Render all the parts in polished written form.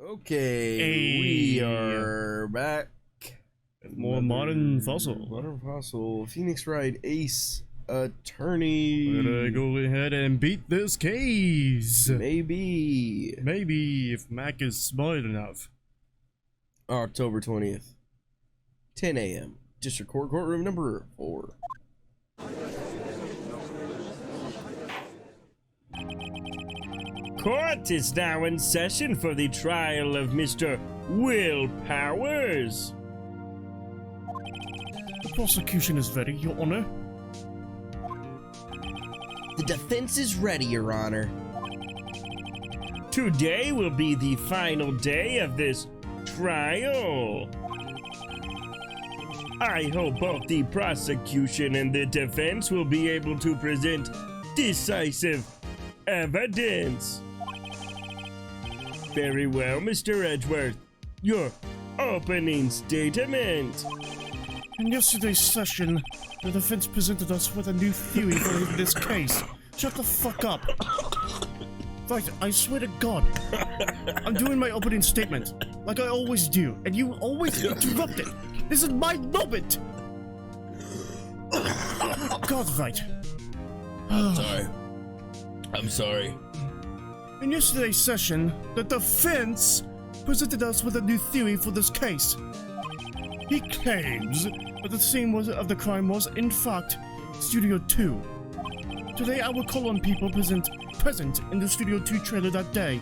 Okay, Hey. we are back. More modern fossil. Modern fossil. Phoenix Wright, Ace Attorney. Better go ahead and beat this case. Maybe. Maybe if Mack is smart enough. October 20th, 10 a.m. District Court, courtroom number 4. Court is now in session for the trial of Mr. Will Powers. The prosecution is ready, Your Honor. The defense is ready, Your Honor. Today will be the final day of this trial. I hope both the prosecution and the defense will be able to present decisive evidence. Very well, Mr. Edgeworth. Your opening statement. In yesterday's session, the defense presented us with a new theory for this case. Shut the fuck up. Right, I swear to God. I'm doing my opening statement, like I always do, and you always interrupt it. This is my moment. God, Wright. I'm sorry. In yesterday's session, the defense presented us with a new theory for this case. He claims that the scene of the crime was, in fact, Studio 2. Today I will call on people present in the Studio 2 trailer that day.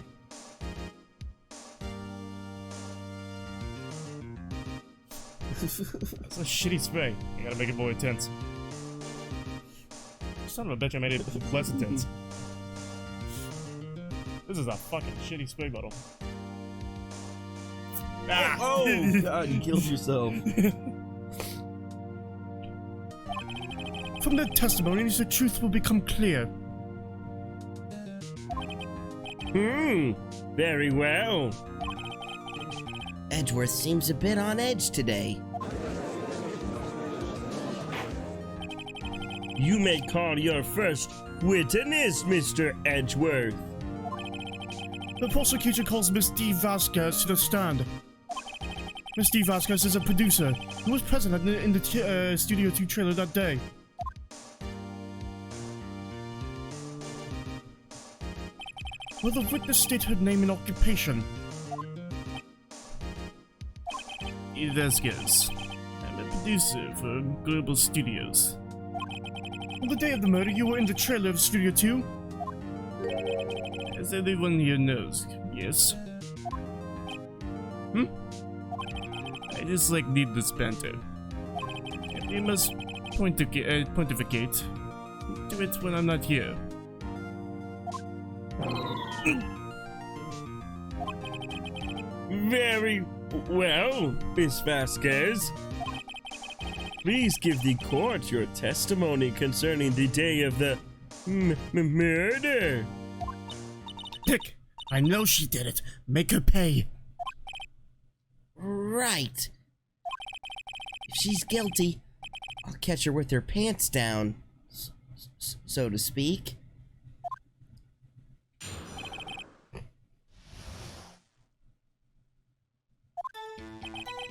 That's a shitty spray. I gotta make it more intense. Son of a bitch, I made it less intense. This is a fucking shitty spray bottle. Ah. Oh, God, you killed yourself. From the testimonies, the truth will become clear. Very well. Edgeworth seems a bit on edge today. You may call your first witness, Mr. Edgeworth. The prosecutor calls Miss D. Vasquez to the stand. Miss D. Vasquez is a producer who was present in the Studio 2 trailer that day. Will the witness state her name and occupation? D. Vasquez. I'm a producer for Global Studios. On the day of the murder, you were in the trailer of Studio 2? As everyone here knows, yes. I dislike needless banter. If we must pontificate, do it when I'm not here. Very well, Miss Vasquez. Please give the court your testimony concerning the day of the murder. Dick, I know she did it. Make her pay. Right. If she's guilty, I'll catch her with her pants down, so to speak.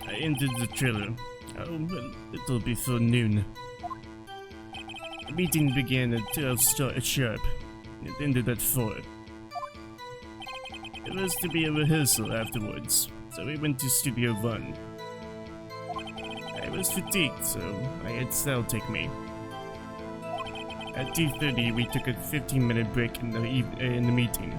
I entered the trailer. Oh, a little before noon. The meeting began at 12 sharp. It ended at 4. It was to be a rehearsal afterwards, so we went to Studio 1. I was fatigued, so I had Sal take me. At 2:30, we took a 15-minute break in the meeting.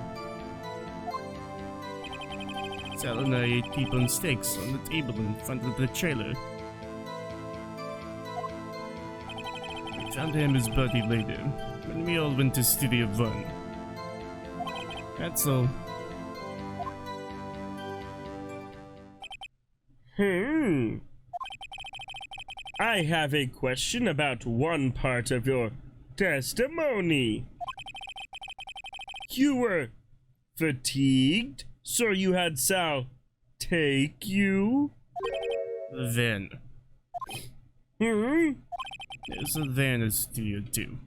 Sal and I ate T-bone steaks on the table in front of the trailer. We found Hammer's body later, when we all went to Studio 1. That's all. I have a question about one part of your testimony. You were fatigued, so you had Sal take you? Then. There's a van at Studio 2.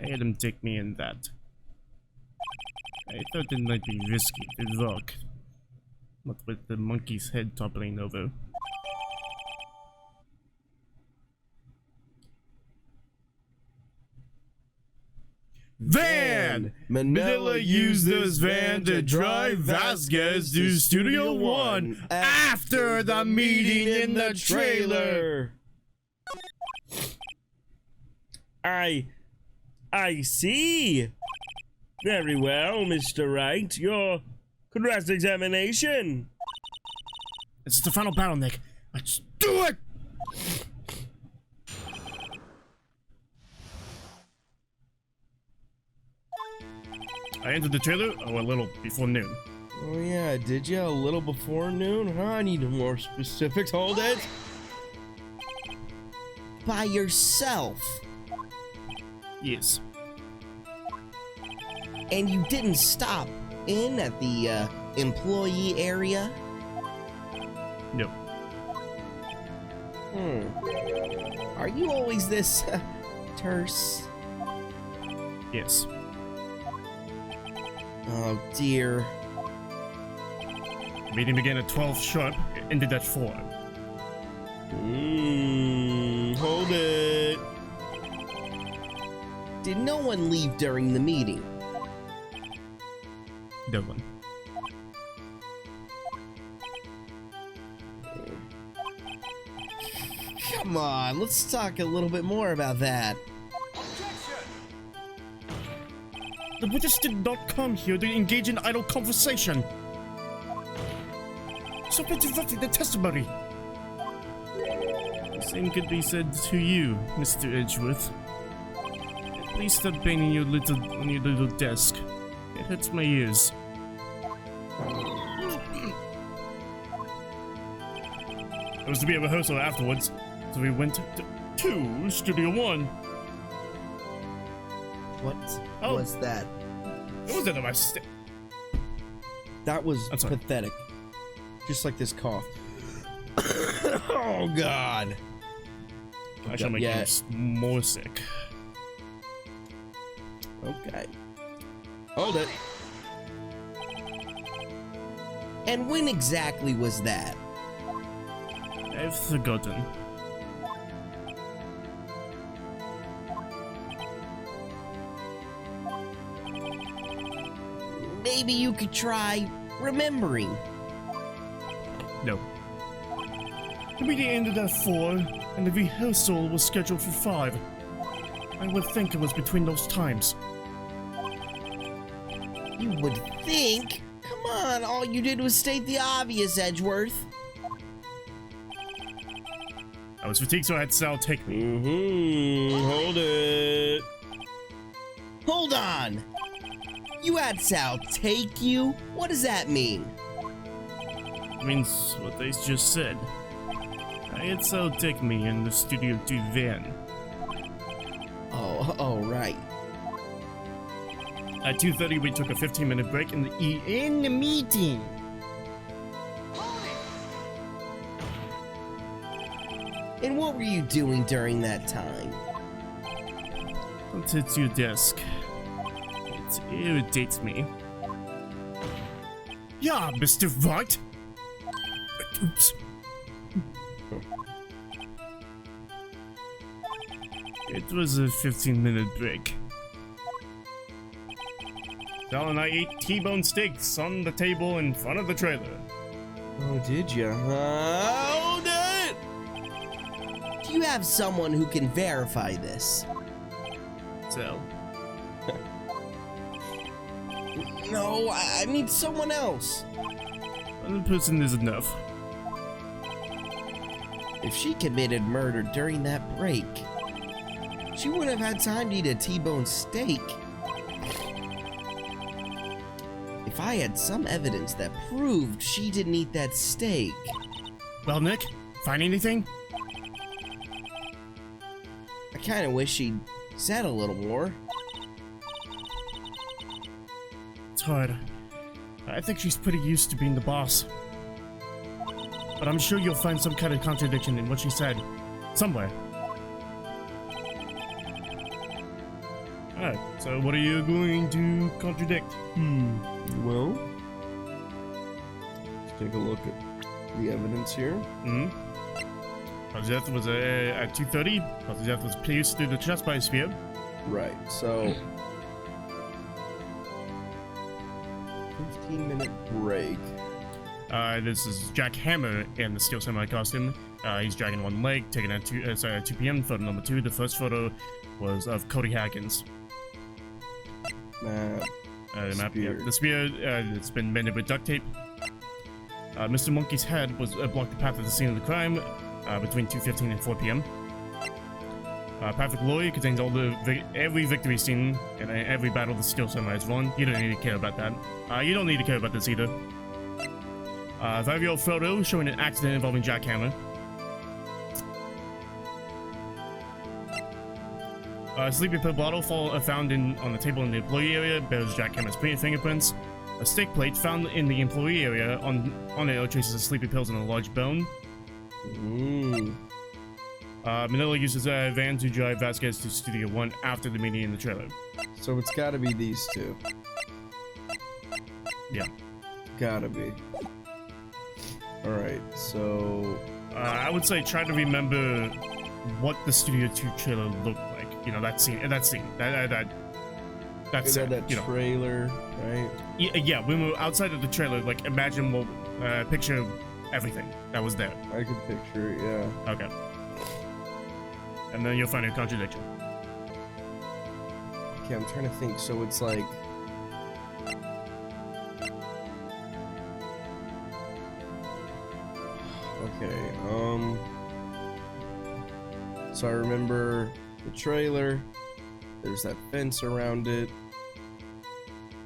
I had him take me in that. I thought it might be risky to walk. Not with the monkey's head toppling over. Van! Manila used this van to drive Vasquez to Studio One after the meeting in the trailer. I see. Very well, Mr. Wright. Your cross-examination. It's the final battle, Nick. Let's do it! I entered the trailer a little before noon. Oh yeah, did you? A little before noon? Huh? I need more specifics. Hold it. By yourself. Yes. And you didn't stop in at the employee area? No. Are you always this terse? Yes. Oh dear. Meeting began at 12 sharp, ended at 4. Hold it. Did no one leave during the meeting? No one. Come on, let's talk a little bit more about that. The witness did not come here to engage in idle conversation. Stop interrupting the testimony. The same could be said to you, Mr. Edgeworth. Please stop banging on your little desk. It hurts my ears. There was to be a rehearsal afterwards, so we went to Studio One. What Oh. was that? It wasn't a mistake. That was I'm sorry. pathetic. Just like this cough. Oh God. I shall make Yeah. you more sick. Okay. Hold it. And when exactly was that? I've forgotten. Maybe you could try remembering. No. The meeting ended at 4, and the rehearsal was scheduled for 5. I would think it was between those times. You would think? Come on, all you did was state the obvious, Edgeworth. I was fatigued, so I had Sal take me. Hold it. Hold on! You had Sal take you? What does that mean? It means what they just said. I had Sal take me in the Studio 2 van. Oh, right. At 2:30, we took a 15-minute break in the meeting. And what were you doing during that time? Don't hit your desk. It irritates me. Yeah, Mr. Wright. Oops. It was a 15-minute break. Sal and I ate T-bone steaks on the table in front of the trailer. Oh, did you? Hold it. Do you have someone who can verify this? Sal. No, I need someone else. One person is enough. If she committed murder during that break, she would have had time to eat a T-bone steak. If I had some evidence that proved she didn't eat that steak... Well, Nick, find anything? I kind of wish she'd said a little more. It's hard. I think she's pretty used to being the boss. But I'm sure you'll find some kind of contradiction in what she said. Somewhere. Alright, So what are you going to contradict? Well, let's take a look at the evidence here. His death was at 2:30. His death was pierced through the chest by a spear. Right, so 15-minute break. This is Jack Hammer in the Steel Samurai costume. He's dragging one leg, taken at 2 p.m. Photo number 2. The first photo was of Cody Haggins. The map, yeah. The spear, it's been mended with duct tape. Mr. Monkey's head was blocked the path of the scene of the crime between 2:15 and 4 p.m. Perfect Lawyer contains every victory scene and every battle the Steel Samurai has won. You don't need to care about that. You don't need to care about this either. 5-year-old photo showing an accident involving Jack Hammer. Sleeping pill bottle found on the table in the employee area bears Jack Hammer's fingerprints. A steak plate found in the employee area on it traces of sleeping pills and a large bone. Manila uses a van to drive Vasquez to Studio 1 after the meeting in the trailer. So it's gotta be these two. Yeah. Gotta be. Alright, so... I would say try to remember what the Studio 2 trailer looked like. You know, that scene. That's that you know. trailer, right? Yeah, when we were outside of the trailer, like, imagine, picture everything that was there. I could picture it, yeah. Okay. And then you'll find a contradiction. Okay, I'm trying to think. So it's like... Okay, so I remember the trailer. There's that fence around it.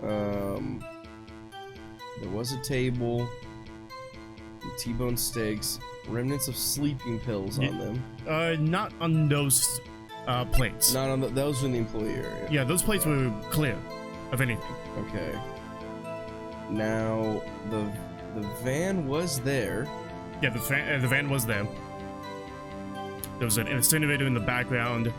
There was a table with T-bone steaks, remnants of sleeping pills on them. Not on those plates. Not on those were in the employee area. Yeah, those plates were clear of anything. Okay. Now the van was there. Yeah, the van was there. There was an incinerator in the background,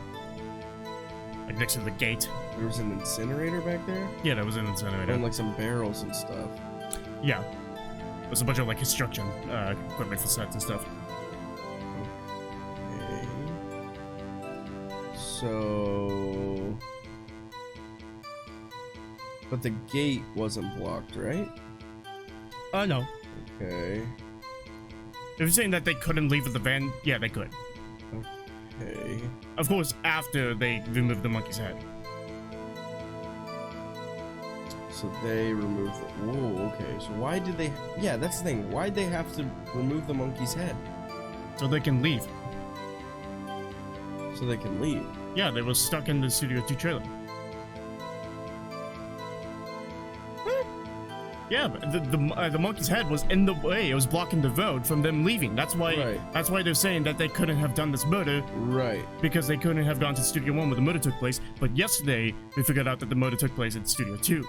like next to the gate. There was an incinerator back there? Yeah, there was an incinerator. And like some barrels and stuff. Yeah. There's a bunch of like construction equipment for sets and stuff. Okay. So... But the gate wasn't blocked, right? No. Okay. If you're saying that they couldn't leave with the van, yeah, they could. Okay. Of course, after they removed the monkey's head. So they removed the... Whoa, okay. So why did they... Yeah, that's the thing. Why'd they have to remove the monkey's head? So they can leave. So they can leave. Yeah, they were stuck in the Studio 2 trailer. Yeah, but the monkey's head was in the way. It was blocking the road from them leaving. That's why. Right. That's why they're saying that they couldn't have done this murder. Right. Because they couldn't have gone to Studio 1 where the murder took place. But yesterday we figured out that the murder took place in Studio 2.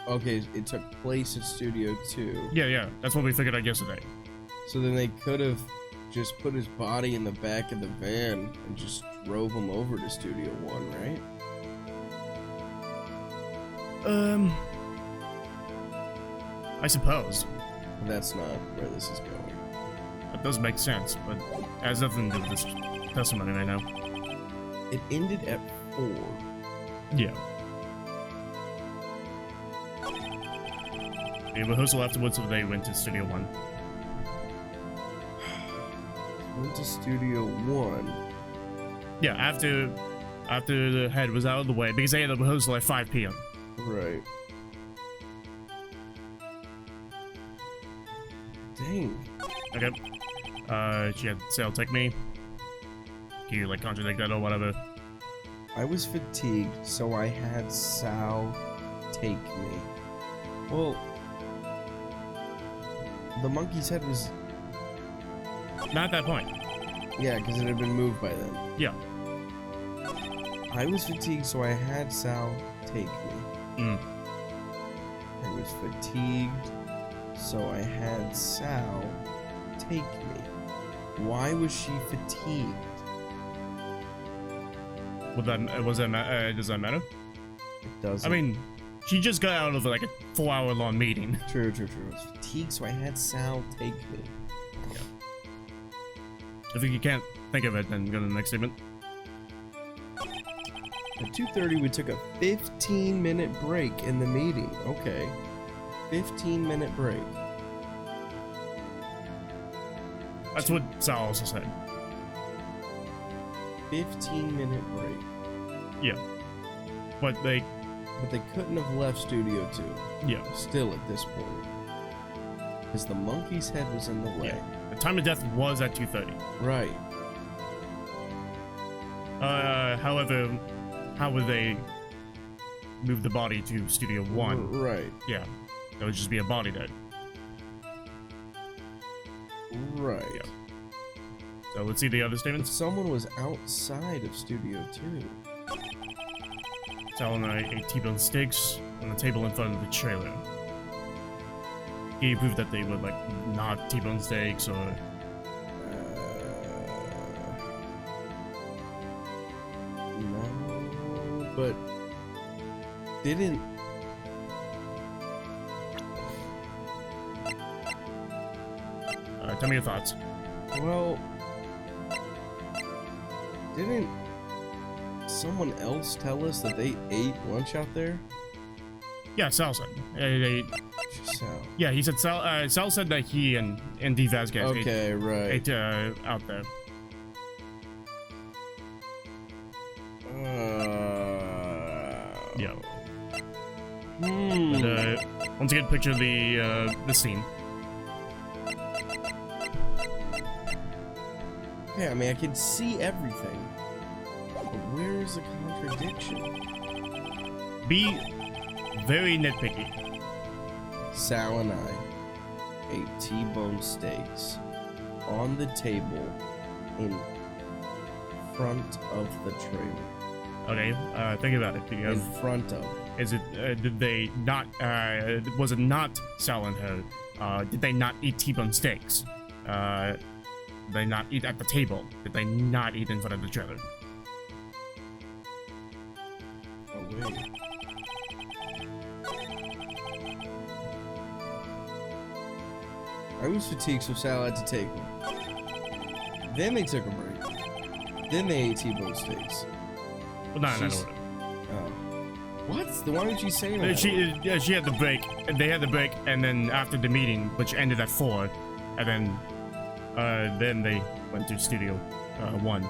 Okay, it took place at Studio 2. Yeah. That's what we figured out yesterday. So then they could have just put his body in the back of the van and just drove him over to Studio 1, right? I suppose. But that's not where this is going. That does make sense, but it has nothing to do with this testimony right now. It ended at 4. Yeah. The rehearsal afterwards, so they went to Studio 1. Went to Studio 1. Yeah, after the head was out of the way, because they had the rehearsal at 5 p.m. Right. Dang. Okay. She had Sal take me. Can you, like, contradict that or whatever? I was fatigued, so I had Sal take me. Well, the monkey's head was... Not at that point. Yeah, because it had been moved by then. Yeah. I was fatigued, so I had Sal take me. I was fatigued, so I had Sal take me. Why was she fatigued? Does that matter? It doesn't. I mean, she just got out of like a 4-hour-long meeting. True. I was fatigued, so I had Sal take me. If you can't think of it, then go to the next statement. At 2:30, we took a 15-minute break in the meeting. Okay. 15-minute break. That's what Sal also said. 15-minute break. Yeah. But they couldn't have left Studio 2. Yeah. Still at this point. Because the monkey's head was in the way. Yeah. The time of death was at 2:30. Right. However, how would they move the body to Studio 1? Right. Yeah. That would just be a body dead. Right. Yeah. So let's see the other If statements. someone was outside of Studio 2. Sal and I ate T-bone steaks on the table in front of the trailer. He proved that they were like not T-bone steaks or No, but didn't. tell me your thoughts. Well, didn't someone else tell us that they ate lunch out there? Yeah, Sal said. Sal. Yeah, he said Sal. Sal said that he and D. Vasquez Okay, right. ate out there. Yeah. But, once again, picture the scene. Okay, I mean, I can see everything. But where is the contradiction? Be very nitpicky. Sal and I ate T-bone steaks on the table in front of the trailer. Okay, think about it. In front of. Is it? Did they not? Was it not Sal and her? Did they not eat T-bone steaks? Did they not eat at the table? Did they not eat in front of the trailer? Oh wait. I was fatigued, so Sal had to take me. Then they took a break. Then they ate T-bone steaks. Well, not in that She's- order. Oh. What? Then why didn't you say that? She had the break. They had the break, and then after the meeting, which ended at 4, and then they went to Studio 1.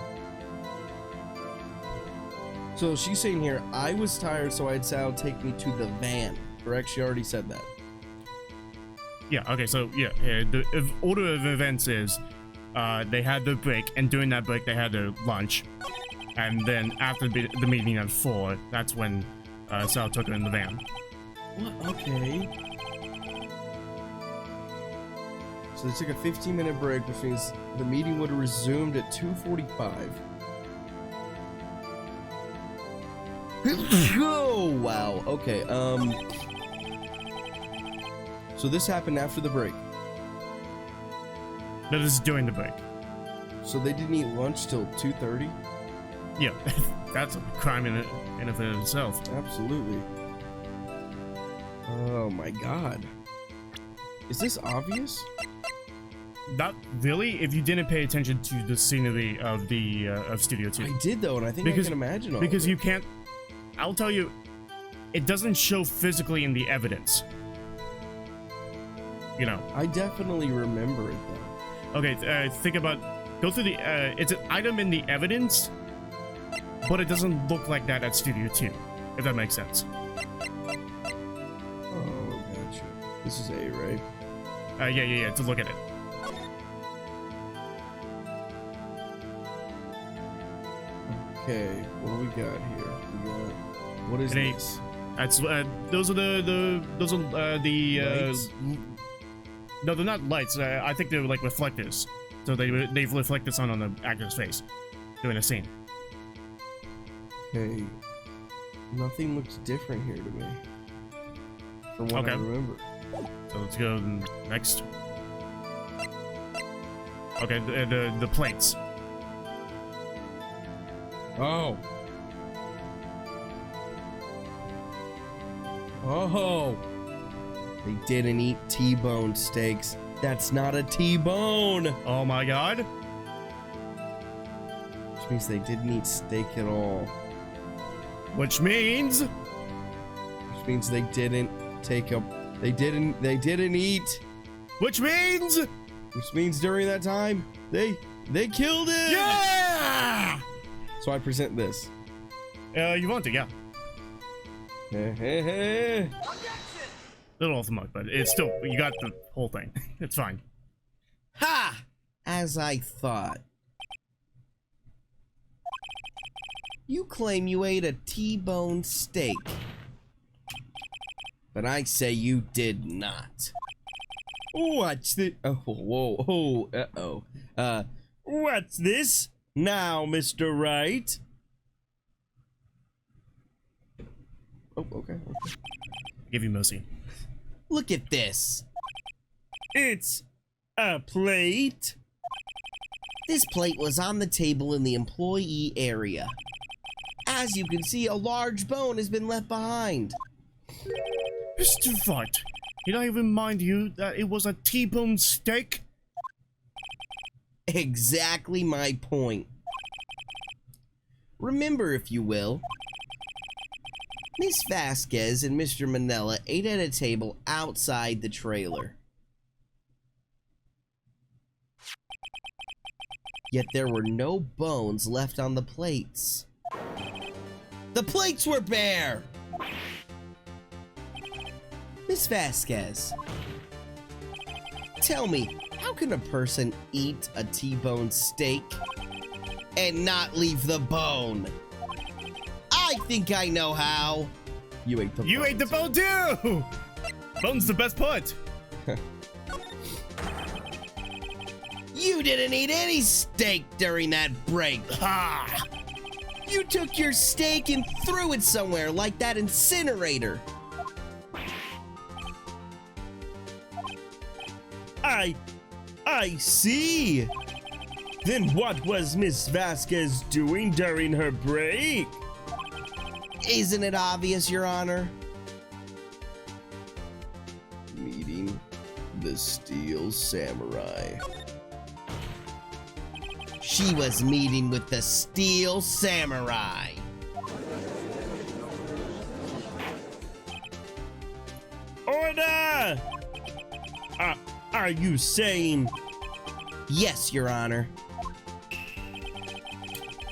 So she's saying here, I was tired, so I had Sal take me to the van. Correct? She already said that. Yeah. Okay. So yeah, the order of events is, they had their break, and during that break they had their lunch, and then after the meeting at 4, that's when Sal took her in the van. What? Okay. So they took a 15-minute break, which means the meeting would have resumed at 2:45. Oh, wow. Okay, so this happened after the break. No, this is during the break. So they didn't eat lunch till 2:30? Yeah, that's a crime in and of itself. Absolutely. Oh my god. Is this obvious? Not really, if you didn't pay attention to the scenery of the of Studio 2. I did though, and I think I can imagine all because of it. you can't. I'll tell you, it doesn't show physically in the evidence. You know. I definitely remember it though. Okay, think about. Go through the. It's an item in the evidence, but it doesn't look like that at Studio 2, if that makes sense. Oh, gotcha. This is A, right? Yeah. To look at it. Okay, what do we got here? We got. What is An A. this? That's those are the Lights? No, they're not lights. I think they're like reflectors. So they reflect the sun on the actor's face during a scene. Okay. Nothing looks different here to me. From what I Okay. remember. So let's go next. Okay, the plates. Oh. Oh, they didn't eat T-bone steaks. That's not a T-bone. Oh my god. Which means they didn't eat steak at all. Which means they didn't take a. They didn't eat. Which means During that time they killed it. yeah. So I present this. You want to, yeah. Hey. Little off the mark, but it's still, you got the whole thing. It's fine. Ha! As I thought. You claim you ate a T-bone steak. But I say you did not. What's the? Oh, whoa, uh-oh. What's this now, Mr. Wright? Oh, okay. Give you mercy. Look at this. It's a plate. This plate was on the table in the employee area. As you can see, a large bone has been left behind. Mr. Wright, did I remind you that it was a T-bone steak? Exactly my point. Remember, if you will, Miss Vasquez and Mr. Manella ate at a table outside the trailer. Yet there were no bones left on the plates. The plates were bare! Miss Vasquez, tell me, how can a person eat a T-bone steak and not leave the bone? I think I know how. You ate the. You ate the bone too! Bone's the best part. You didn't eat any steak during that break. Ha! You took your steak and threw it somewhere like that incinerator. I see. Then what was Miss Vasquez doing during her break? Isn't it obvious, Your Honor? Meeting the Steel Samurai. She was meeting with the Steel Samurai. Order! Are you saying? Yes, Your Honor.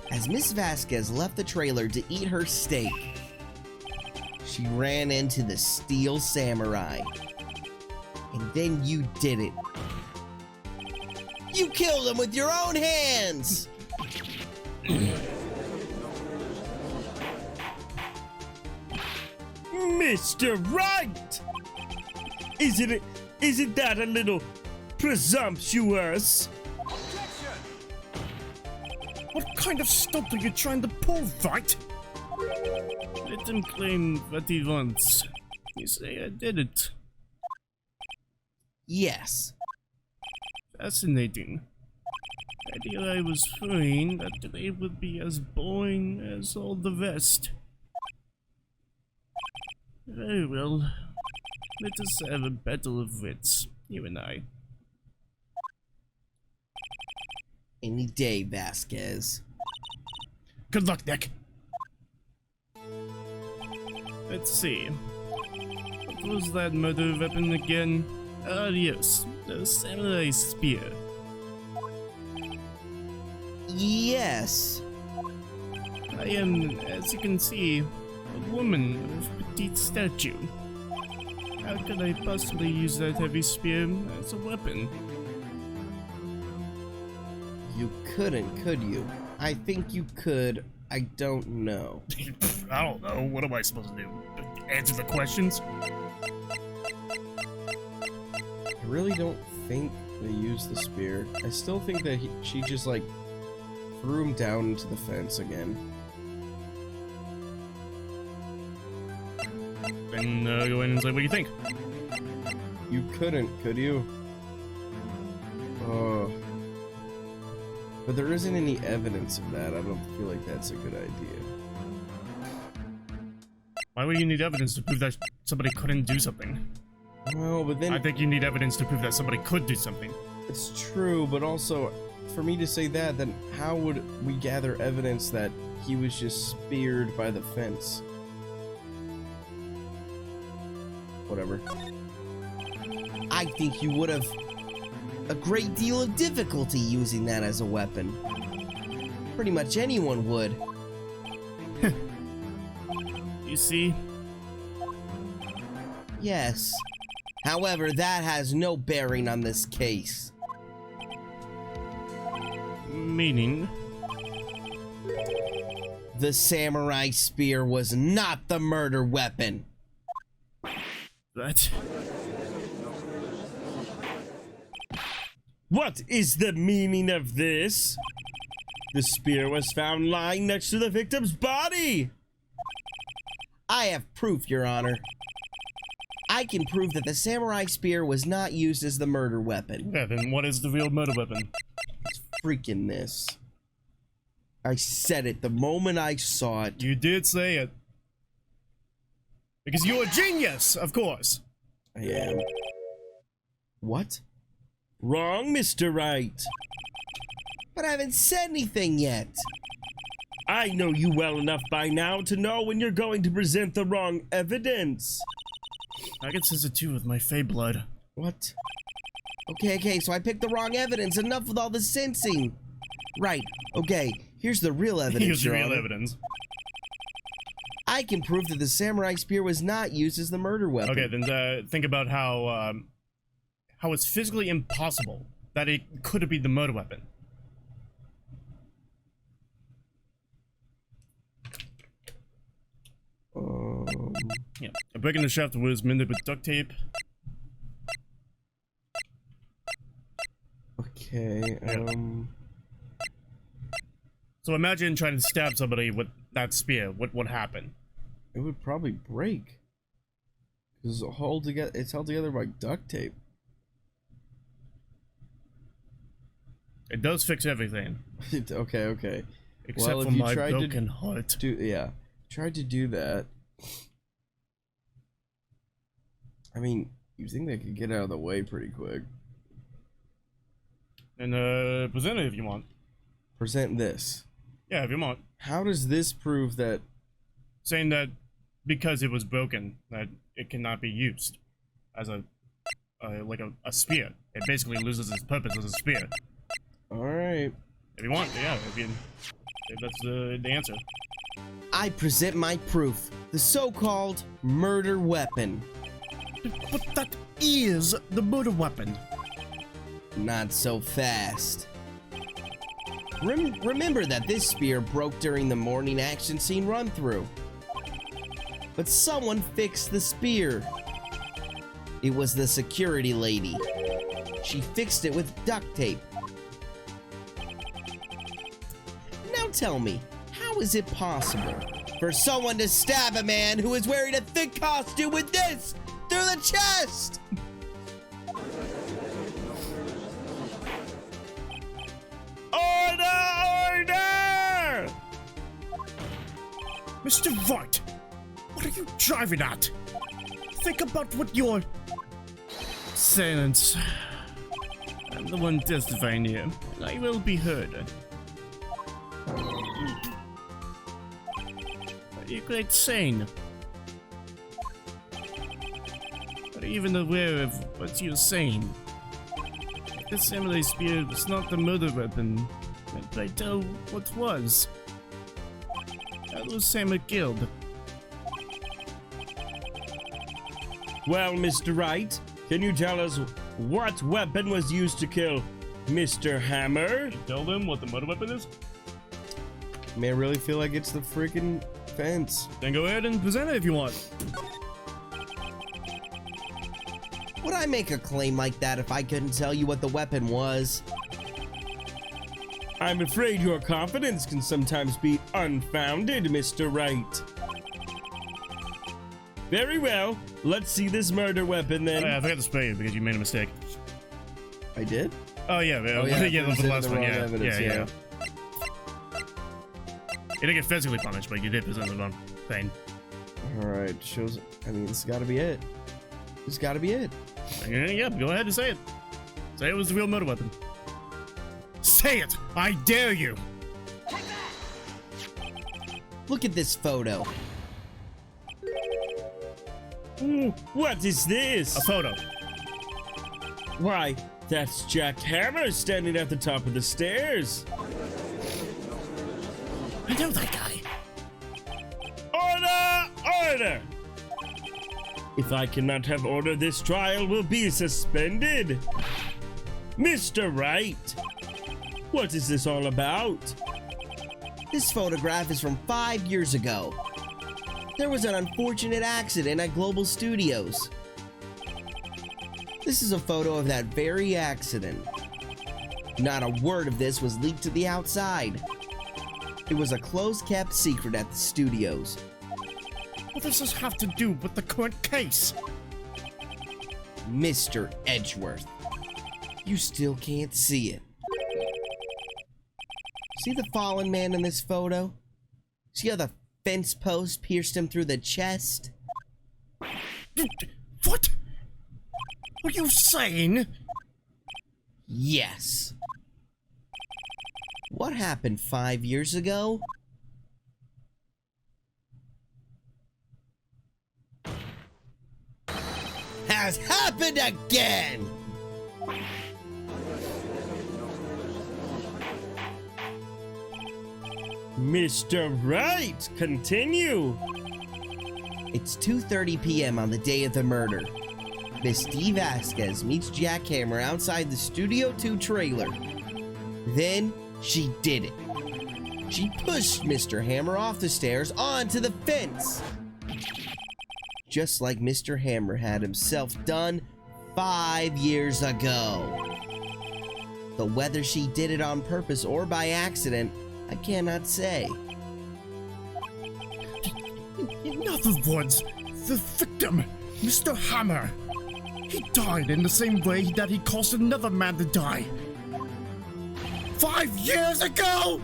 As Miss Vasquez left the trailer to eat her steak, she ran into the Steel Samurai. And then you did it. You killed him with your own hands! Mr. Wright! Isn't that a little presumptuous? What kind of stunt are you trying to pull, Wright? Let him claim what he wants. You say I did it. Yes. Fascinating. The idea I was fearing that today would be as boring as all the rest. Very well. Let us have a battle of wits, you and I. Any day, Vasquez. Good luck, Nick. Let's see. What was that murder weapon again? Ah, yes, the samurai spear. Yes. I am, as you can see, a woman of petite stature. How could I possibly use that heavy spear as a weapon? You couldn't, could you? I think you could. I don't know. I don't know. What am I supposed to do? Answer the questions? I really don't think they used the spear. I still think that she just like threw him down into the fence again. Then go in and say, what do you think? You couldn't, could you? But there isn't any evidence of that. I don't feel like that's a good idea. Why would you need evidence to prove that somebody couldn't do something. Well, but then I think you need evidence to prove that somebody could do something. it's true, but also, for me to say that, then how would we gather evidence that he was just speared by the fence? Whatever. I think you would have a great deal of difficulty using that as a weapon. Pretty much anyone would. You see? Yes. However, that has no bearing on this case. Meaning? The samurai spear was not the murder weapon. That... What is the meaning of this? The spear was found lying next to the victim's body. I have proof, Your Honor. I can prove that the samurai spear was not used as the murder weapon. Yeah, then what is the real murder weapon? Freaking this. I said it the moment I saw it. You did say it. Because you're a genius, of course. I am. What? Wrong, Mr. Wright. But I haven't said anything yet. I know you well enough by now to know when you're going to present the wrong evidence. I can sense it too with my Fey blood. What? Okay, so I picked the wrong evidence. Enough with all the sensing. Right, okay, here's the real evidence, Here's the Your real Honor. evidence. I can prove that the samurai spear was not used as the murder weapon. Okay, then think about how it's physically impossible that it could be the murder weapon. Yeah, breaking the shaft was mended with duct tape. Okay, So imagine trying to stab somebody with that spear. What would happen? it would probably break. Because it's held together by duct tape. It does fix everything, Okay. except Well, for if you my tried to broken heart. Tried to do that. I mean, you think they could get out of the way pretty quick. And present it if you want. Present this. Yeah, if you want. How does this prove that? Saying that because it was broken, that it cannot be used as a spear. It basically loses its purpose as a spear. Alright. If you want, yeah, if that's the answer. I present my proof. The so-called murder weapon. But that is the murder weapon. Not so fast. Remember that this spear broke during the morning action scene run-through. But someone fixed the spear. It was the security lady. She fixed it with duct tape. Now tell me, how is it possible for someone to stab a man who is wearing a thick costume with this through the chest? Order! Mr. Wright, what are you driving at? Think about what you're... Silence. I'm the one testifying here, and I will be heard. Are you quite sane? Are you even aware of what you're saying? If this samurai spear was not the murder weapon, then pray tell what was. How was Samurai killed? Well, Mr. Wright, can you tell us what weapon was used to kill Mr. Hammer? Tell them what the murder weapon is? Man, I really feel like it's the freaking fence. Then go ahead and present it if you want. Would I make a claim like that if I couldn't tell you what the weapon was? I'm afraid your confidence can sometimes be unfounded, Mr. Wright. Very well, let's see this murder weapon then. Oh, yeah, I forgot to spray you because you made a mistake. I did? Oh yeah, Oh, yeah, yeah, that was the presented last the one. wrong Yeah, evidence, yeah. You didn't get physically punished, but you did present the wrong thing. Alright, shows. I mean, this has got to be it. This has got to be it. Yeah, go ahead and say it. Say it was the real murder weapon. Say it! I dare you! Look at this photo. Ooh, what is this? A photo. Why, that's Jack Hammer standing at the top of the stairs. I know that guy. Order! Order! If I cannot have order, this trial will be suspended. Mr. Wright, what is this all about? This photograph is from 5 years ago. There was an unfortunate accident at Global Studios. This is a photo of that very accident. Not a word of this was leaked to the outside. It was a close-kept secret at the studios. What does this have to do with the current case? Mr. Edgeworth, you still can't see it. See the fallen man in this photo? See how the fence post pierced him through the chest? What? What are you saying? Yes. What happened 5 years ago? Has happened again! Mr. Wright, continue. It's 2:30 p.m. on the day of the murder. Miss Dee Vasquez meets Jack Hammer outside the Studio 2 trailer. Then she did it. She pushed Mr. Hammer off the stairs onto the fence. Just like Mr. Hammer had himself done 5 years ago. Though whether she did it on purpose or by accident, I cannot say. In other words, the victim, Mr. Hammer, he died in the same way that he caused another man to die. 5 years ago!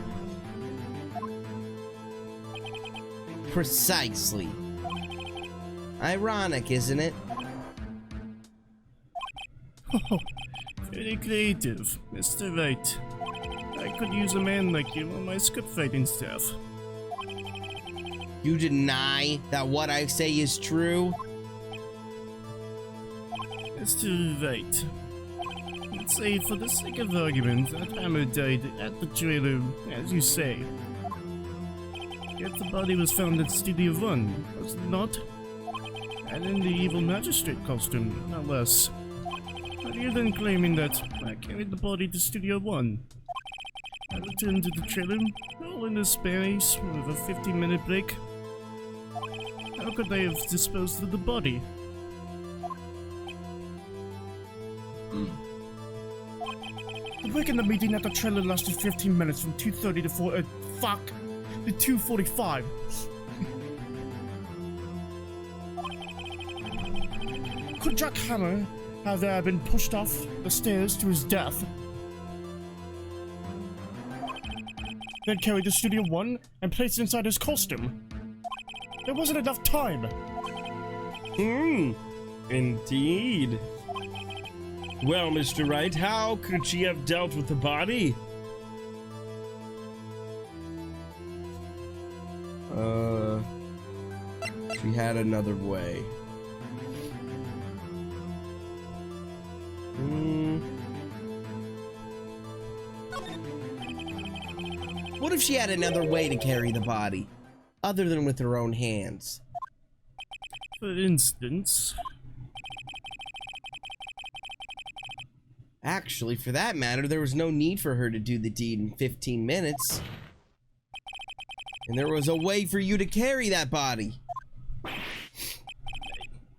Precisely. Ironic, isn't it? Oh, very creative, Mr. Wright. I could use a man like you on my script writing staff. You deny that what I say is true? Mr. Wright, let's say for the sake of argument that Hammer died at the trailer, as you say. Yet the body was found at Studio 1, was it not? And in the evil magistrate costume, not less. But you're then claiming that I carried the body to Studio 1. I returned to the trailer, all in the space, with a 15-minute break. How could they have disposed of the body? The break in the meeting at the trailer lasted 15 minutes from 2:30 to 2:45. Could Jack Hammer have been pushed off the stairs to his death? Then carried to Studio 1 and placed inside his costume? There wasn't enough time. Indeed. Well, Mr. Wright, how could she have dealt with the body? She had another way. What if she had another way to carry the body, other than with her own hands? For instance... Actually, for that matter, there was no need for her to do the deed in 15 minutes. And there was a way for you to carry that body.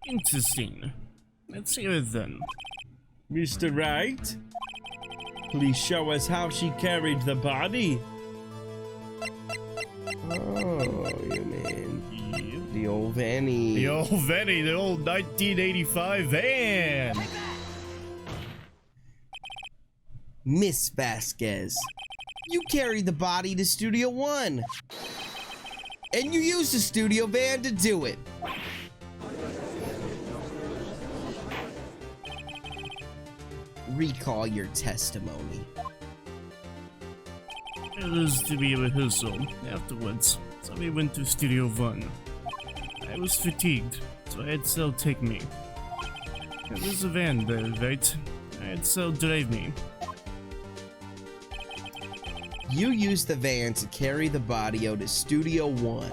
Interesting. Let's hear it then. Mr. Wright, please show us how she carried the body. Oh, you mean Yep. the old Vanny? The old Vanny, the old 1985 van! Miss Vasquez, you carried the body to Studio 1. And you used the studio van to do it. Recall your testimony. It was to be a rehearsal afterwards, so we went to Studio One. I was fatigued, so I had Cell take me. There was a van there, right? I had Cell drive me. You used the van to carry the body out to Studio One.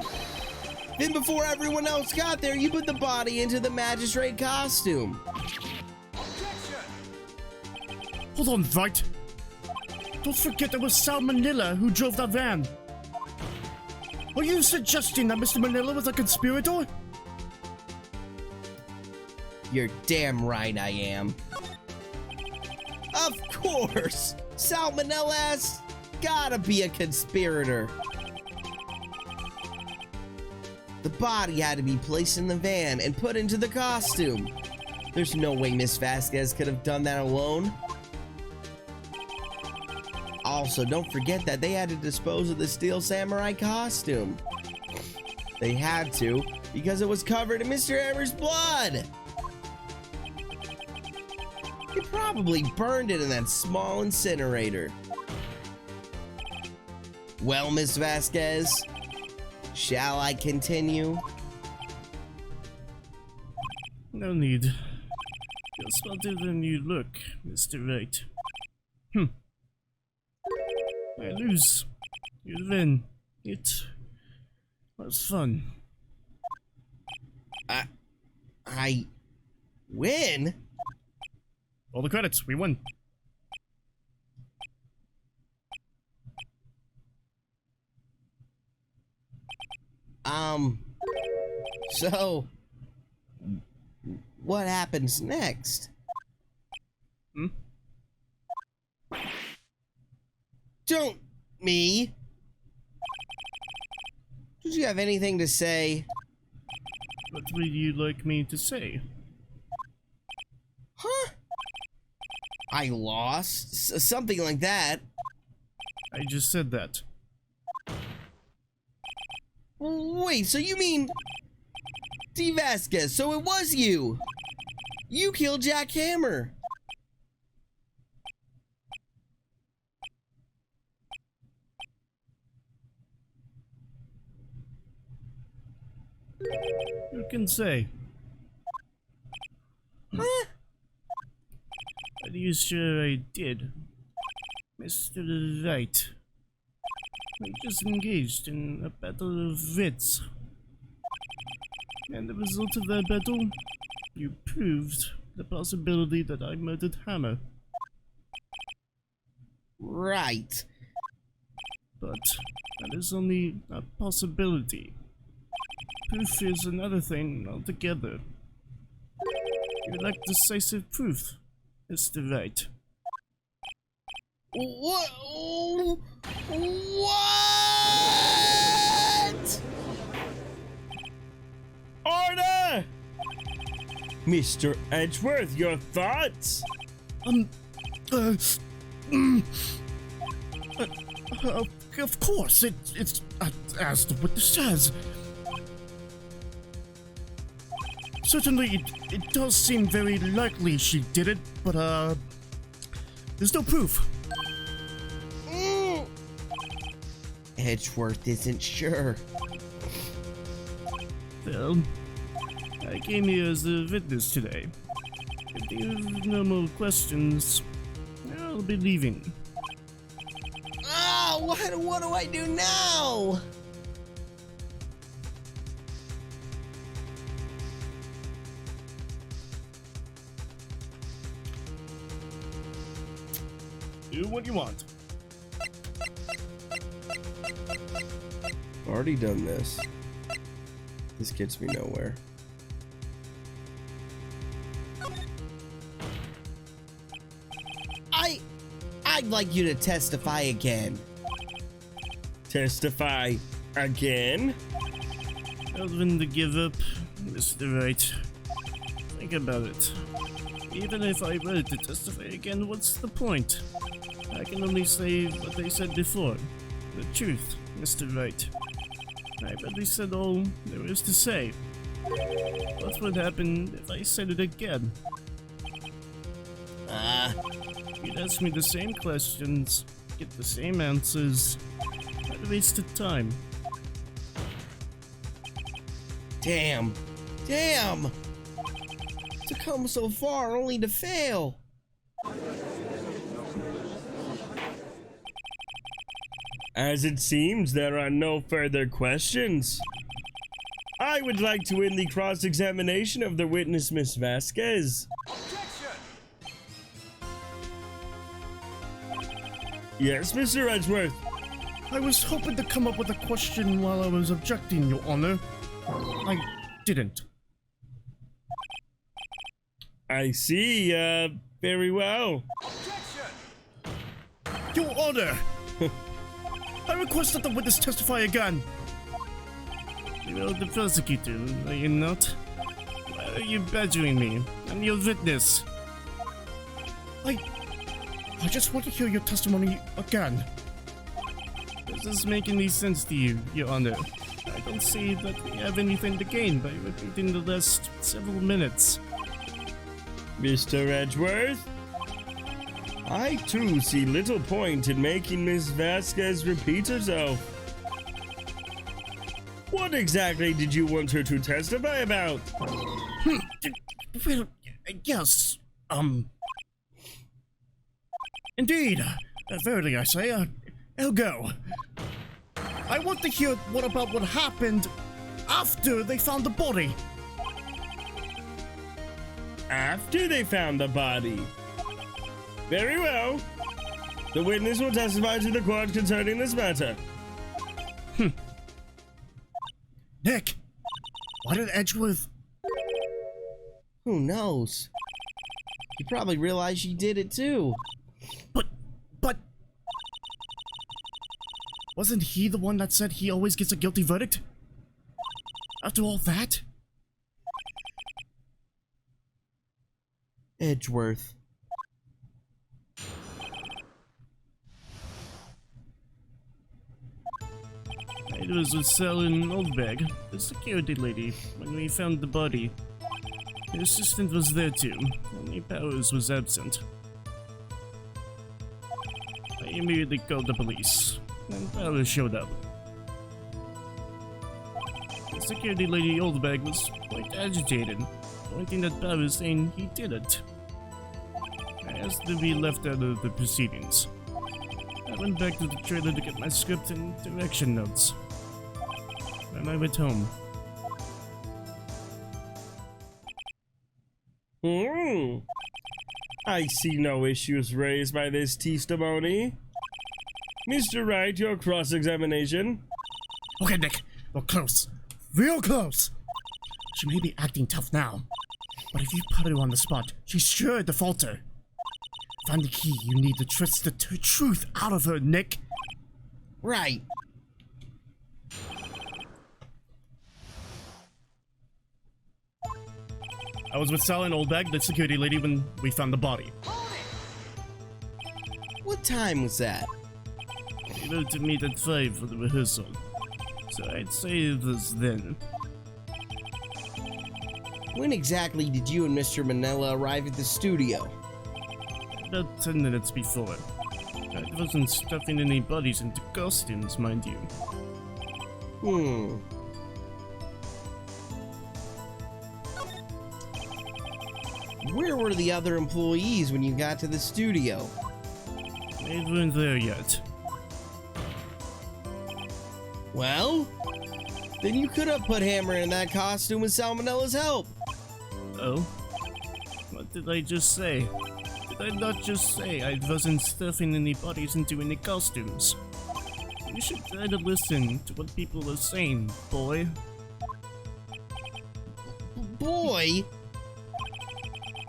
Then before everyone else got there, you put the body into the magistrate costume. Hold on, Wright. Don't forget it was Sal Manila who drove that van. Are you suggesting that Mr. Manila was a conspirator? You're damn right I am. Of course! Salmonella's gotta be a conspirator. The body had to be placed in the van and put into the costume. There's no way Miss Vasquez could have done that alone. Also, don't forget that they had to dispose of the Steel Samurai costume. They had to, because it was covered in Mr. Hammer's blood. They probably burned it in that small incinerator. Well, Miss Vasquez, shall I continue? No need. You're smarter than you look, Mr. Wright. I lose. You win. It was fun. I win? All the credits, we won. So what happens next? Don't me. Did you have anything to say? What would you like me to say? Huh? I lost? Something like that. I just said that. Wait, so you mean D. Vasquez, so it was you! You killed Jack Hammer! You can say. Huh? Are you sure I did? Mr. Wright. We just engaged in a battle of wits. And the result of that battle, you proved the possibility that I murdered Hammer. Right. But that is only a possibility. Proof is another thing altogether. You lack decisive proof, Mr. Wright. What? What? Order! Mr. Edgeworth, your thoughts? Of course, it's as the witness says. Certainly, it does seem very likely she did it, but there's no proof. Edgeworth isn't sure. Well, I came here as a witness today. If you have no more questions, I'll be leaving. Ah, what do I do now? Do what you want. Already done this. This gets me nowhere. I'd like you to testify again. Testify again? Tell them to give up, Mr. Wright. Think about it. Even if I were to testify again, what's the point? I can only say what they said before. The truth, Mr. Wright. I've already said all there is to say. What would happen if I said it again? You'd ask me the same questions, get the same answers. I'd wasted time. Damn. Damn! To come so far only to fail. As it seems, there are no further questions. I would like to end the cross-examination of the witness, Miss Vasquez. Yes, Mr. Edgeworth. I was hoping to come up with a question while I was objecting, Your Honor. I didn't. I see, very well. Your Honor! I request that the witness testify again. You're the prosecutor, are you not? Why are you badgering me? I'm your witness. I just want to hear your testimony again. Does this make any sense to you, Your Honor? I don't see that we have anything to gain by repeating the last several minutes. Mr. Edgeworth? I too see little point in making Miss Vasquez repeat herself. What exactly did you want her to testify about? Well, yes, indeed, verily I say, I'll go. I want to hear what happened after they found the body. After they found the body? Very well. The witness will testify to the court concerning this matter. Nick, why did Edgeworth... Who knows? You probably realized she did it too. But... Wasn't he the one that said he always gets a guilty verdict? After all that? Edgeworth. It was with Sally Oldbag, the security lady, when we found the body. The assistant was there too, only Powers was absent. I immediately called the police, and Powers showed up. The security lady Oldbag was quite agitated, pointing at Powers saying he did it. I asked to be left out of the proceedings. I went back to the trailer to get my script and direction notes. Then I went home. I see no issues raised by this testimony. Mr. Wright, your cross-examination. Okay, Nick, we're close. Real close! She may be acting tough now, but if you put her on the spot, she's sure to falter. Find the key you need to twist the truth out of her, Nick. Right. I was with Sally Oldbag, the security lady, when we found the body. What time was that? We were to meet at 5 for the rehearsal, so I'd say it was then. When exactly did you and Mr. Manila arrive at the studio? About 10 minutes before. I wasn't stuffing any bodies into costumes, mind you. Where were the other employees when you got to the studio? They weren't there yet. Well, then you could have put Hammer in that costume with Salmonella's help. Oh? What did I just say? Did I not just say I wasn't stuffing any bodies into any costumes? You should try to listen to what people are saying, boy. Boy?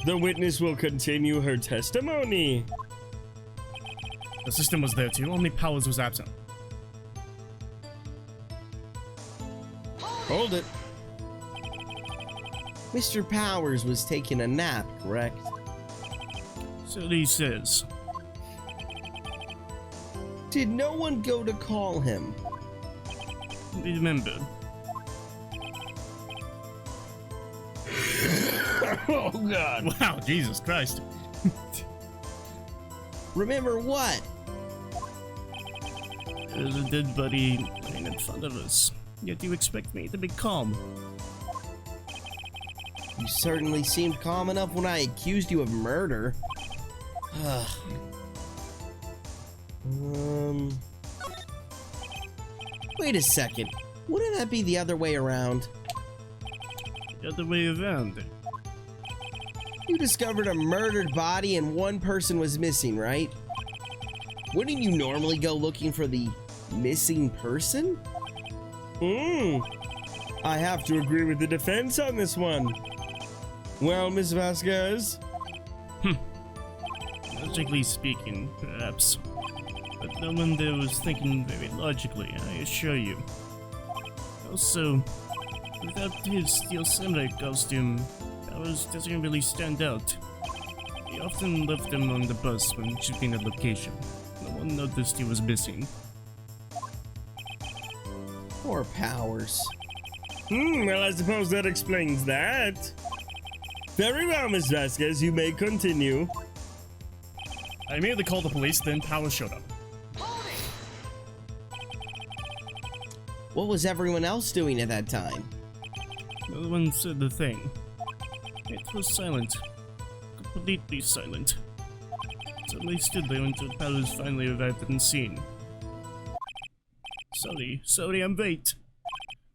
The witness will continue her testimony. The system was there too, only Powers was absent. Hold it. Mr. Powers was taking a nap, correct? So he says. Did no one go to call him? remember. Oh God. Wow, Jesus Christ. Remember what? There's a dead body laying in front of us. Yet you expect me to be calm. You certainly seemed calm enough when I accused you of murder. Wait a second. Wouldn't that be the other way around? The other way around. You discovered a murdered body and one person was missing, right? Wouldn't you normally go looking for the missing person? I have to agree with the defense on this one. Well, Miss Vasquez? Logically speaking, perhaps. But no one there was thinking very logically, I assure you. Also, without his steel samurai costume, Powers doesn't really stand out. He often left him on the bus when shooting a location. No one noticed he was missing. Poor Powers. Well, I suppose that explains that. Very well, Miss Vasquez, you may continue. I immediately called the police, then Powers showed up. What was everyone else doing at that time? No one said a thing. It was silent. Completely silent. So they stood there until Powers finally arrived on the scene. Sorry, I'm late.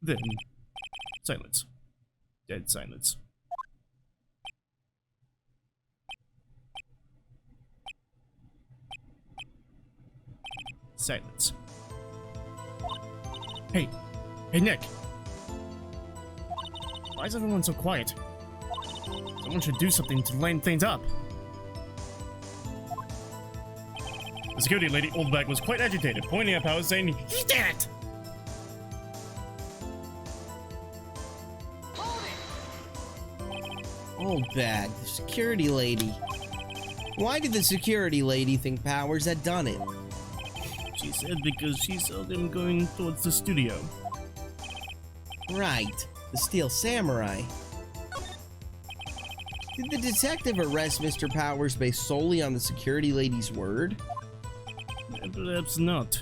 Then, silence. Dead silence. Silence. Hey, Nick. Why is everyone so quiet? Someone should do something to line things up. The security lady, Oldback, was quite agitated, pointing at Powers, saying, "He did it!" Oldback, the security lady. Why did the security lady think Powers had done it? She said because she saw them going towards the studio. Right, the Steel Samurai. Did the detective arrest Mr. Powers based solely on the security lady's word? Perhaps not.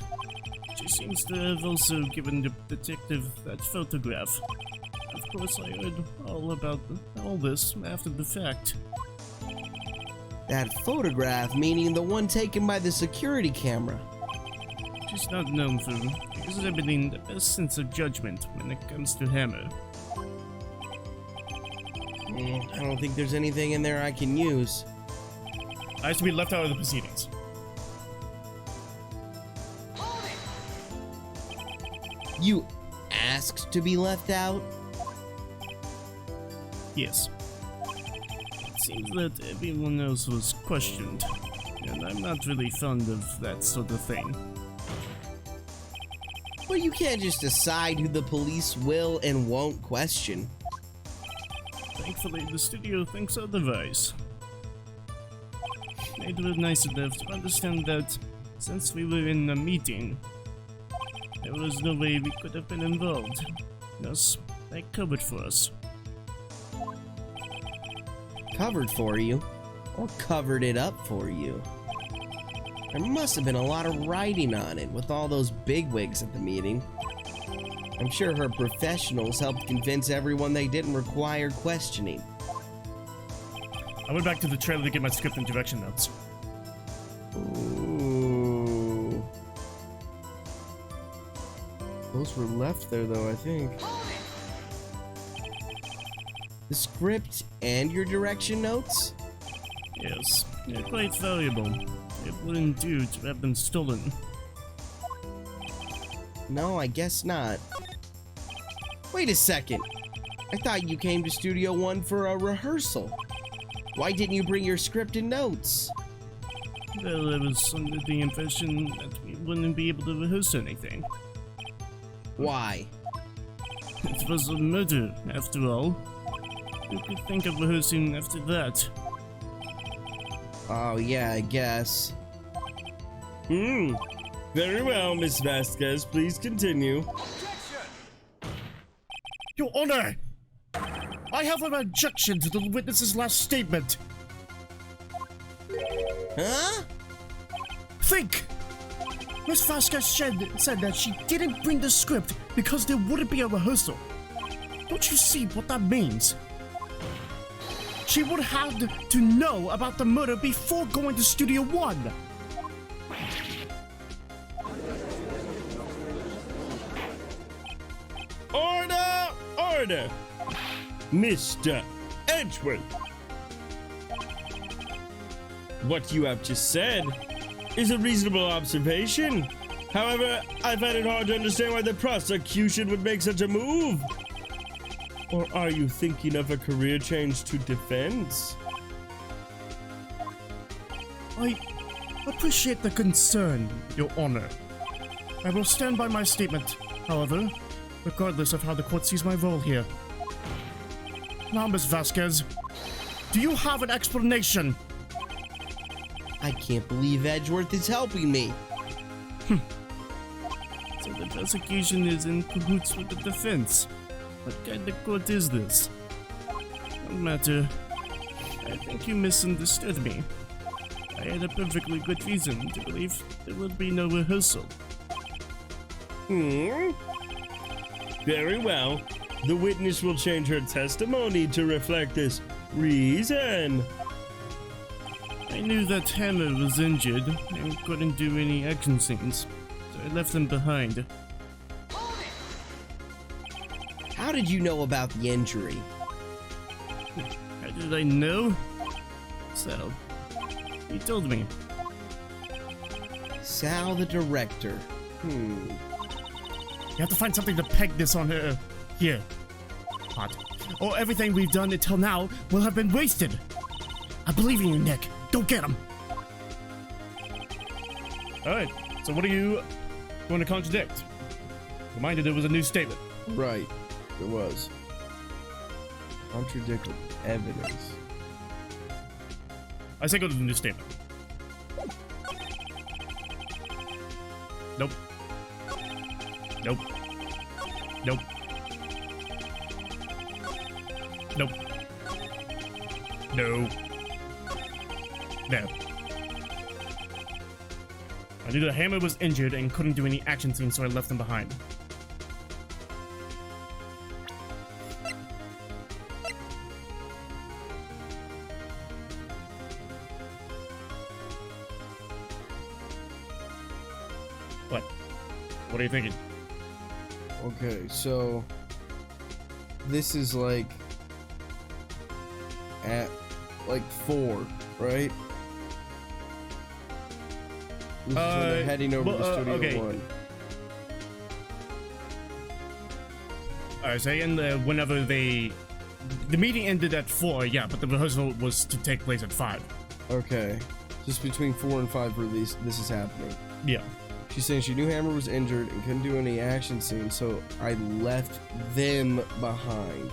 She seems to have also given the detective that photograph. Of course, I heard all about all this after the fact. That photograph, meaning the one taken by the security camera. She's not known for exhibiting the best sense of judgment when it comes to Hammer. I don't think there's anything in there I can use. I have to be left out of the proceedings. You asked to be left out? Yes. It seems that everyone else was questioned, and I'm not really fond of that sort of thing. Well, you can't just decide who the police will and won't question. Thankfully, the studio thinks otherwise. They were nice enough to understand that since we were in a meeting, there was no way we could have been involved. Thus, they covered for us. Covered for you? Or covered it up for you? There must have been a lot of writing on it with all those bigwigs at the meeting. I'm sure her professionals helped convince everyone they didn't require questioning. I went back to the trailer to get my script and direction notes. Ooh. Those were left there though, I think. The script and your direction notes? Yes, they're quite valuable. It wouldn't do to have them stolen. No, I guess not. Wait a second. I thought you came to Studio One for a rehearsal. Why didn't you bring your script and notes? Well, I was under the impression that we wouldn't be able to rehearse anything. Why? It was a murder, after all. Who could think of rehearsing after that? Oh yeah, I guess. Very well, Miss Vasquez, please continue. Objection! Your Honor! I have an objection to the witness's last statement. Huh? Think! Miss Vasquez said that she didn't bring the script because there wouldn't be a rehearsal. Don't you see what that means? She would have to know about the murder before going to Studio One. Order! Order! Mr. Edgeworth! What you have just said is a reasonable observation. However, I find it hard to understand why the prosecution would make such a move. Or are you thinking of a career change to defense? I appreciate the concern, Your Honor. I will stand by my statement, however, regardless of how the court sees my role here. Now, Miss Vasquez, do you have an explanation? I can't believe Edgeworth is helping me. So the prosecution is in cahoots with the defense. What kind of court is this? No matter. I think you misunderstood me. I had a perfectly good reason to believe there would be no rehearsal. Very well. The witness will change her testimony to reflect this reason. I knew that Hammer was injured and couldn't do any action scenes, so I left him behind. How did you know about the injury? How did I know? So, he told me. Sal, the director. You have to find something to peg this on her. Here. Hot. Or everything we've done until now will have been wasted. I believe in you, Nick. Go get him. Alright, so what are you going to contradict? Reminded there was a new statement. Right. There was. Contradict evidence. I say go to the new statement. Nope. Nope. Nope. Nope. No. No. I knew the Hammer was injured and couldn't do any action scenes, so I left him behind. What? What are you thinking? Okay, so this is like at like 4, right? This is when they're heading over to Studio okay. 1. Alright, so whenever the meeting ended at 4, yeah, but the rehearsal was to take place at 5. Okay, just between 4 and 5 release, this is happening. Yeah. She's saying she knew Hammer was injured and couldn't do any action scenes, so I left them behind.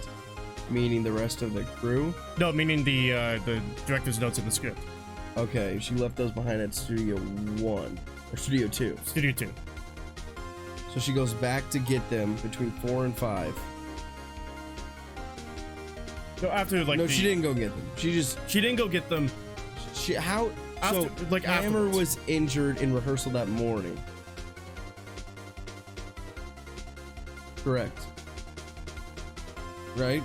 Meaning the rest of the crew? No, meaning the director's notes in the script. Okay, she left those behind at Studio 1. Or Studio 2. Studio 2. So she goes back to get them between 4 and 5. So after, like, no, she didn't go get them. She didn't go get them. How? After, so, like, Hammer afterwards. was injured in rehearsal that morning. Correct. Right?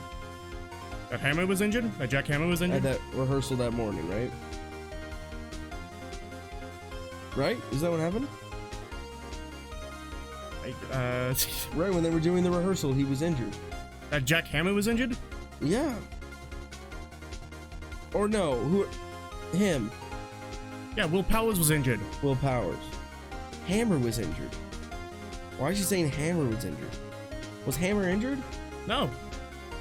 That Hammer was injured? That Jack Hammer was At injured? that rehearsal that morning, right? Right? Is that what happened? Right, when they were doing the rehearsal, he was injured. That Jack Hammer was injured? Yeah. Or no, him. Yeah, Will Powers was injured. Will Powers. Hammer was injured. Why is she saying Hammer was injured? Was Hammer injured? No.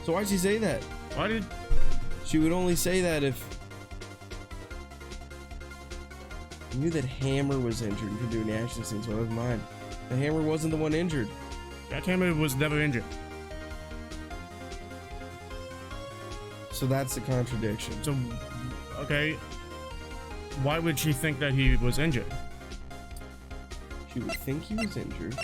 So why'd she say that? Why did... She would only say that if... I knew that Hammer was injured and could do any action scenes, so that was mine. The Hammer wasn't the one injured. Jack Hammer was never injured. So that's the contradiction. So, okay. Why would she think that he was injured? She would think he was injured.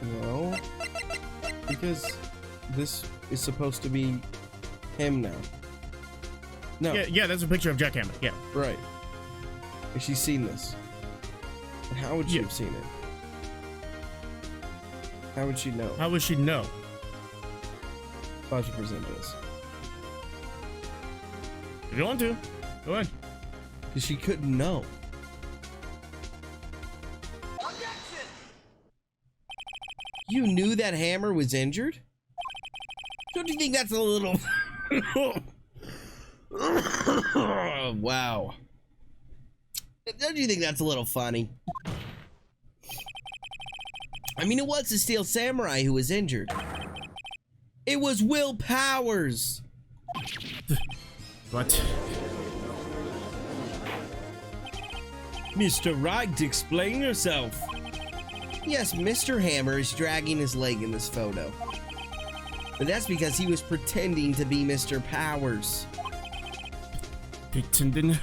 Well, because this is supposed to be him now. No. Yeah, that's a picture of Jackhammer. Yeah. Right. And she's seen this. But how would she have seen it? How would she know? How would she know? How would she present this? If you want to, go ahead. Because she couldn't know. You knew that Hammer was injured? Don't you think that's a little... Wow. Don't you think that's a little funny? I mean, it was the Steel Samurai who was injured. It was Will Powers. What? Mr. Wright, explain yourself. Yes, Mr. Hammer is dragging his leg in this photo. But that's because he was pretending to be Mr. Powers. Pretending?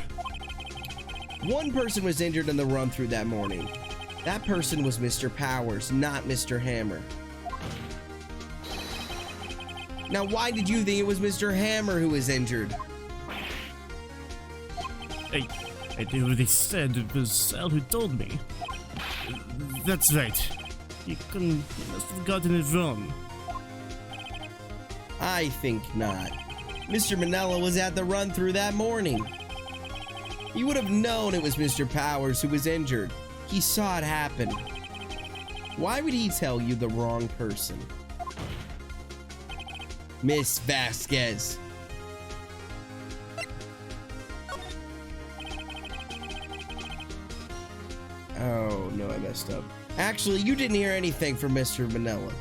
One person was injured in the run-through that morning. That person was Mr. Powers, not Mr. Hammer. Now, why did you think it was Mr. Hammer who was injured? I already said it was Sal who told me. That's right. He must have gotten it wrong. I think not. Mr. Manella was at the run-through that morning. He would have known it was Mr. Powers who was injured. He saw it happen. Why would he tell you the wrong person? Miss Vasquez. Oh, no, I messed up. Actually, you didn't hear anything from Mr. Manella.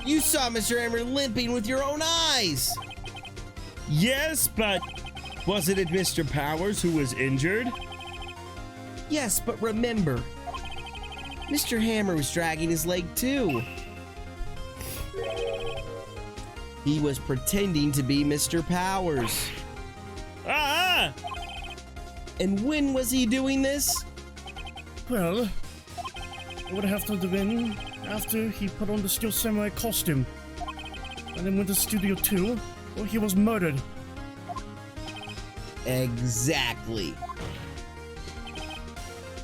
You saw Mr. Hammer limping with your own eyes. Yes, but wasn't it Mr. Powers who was injured? Yes, but remember, Mr. Hammer was dragging his leg too. He was pretending to be Mr. Powers. Ah! And when was he doing this? Well, it would have to have been after he put on the Steel Samurai costume. And then went to Studio 2, where he was murdered. Exactly.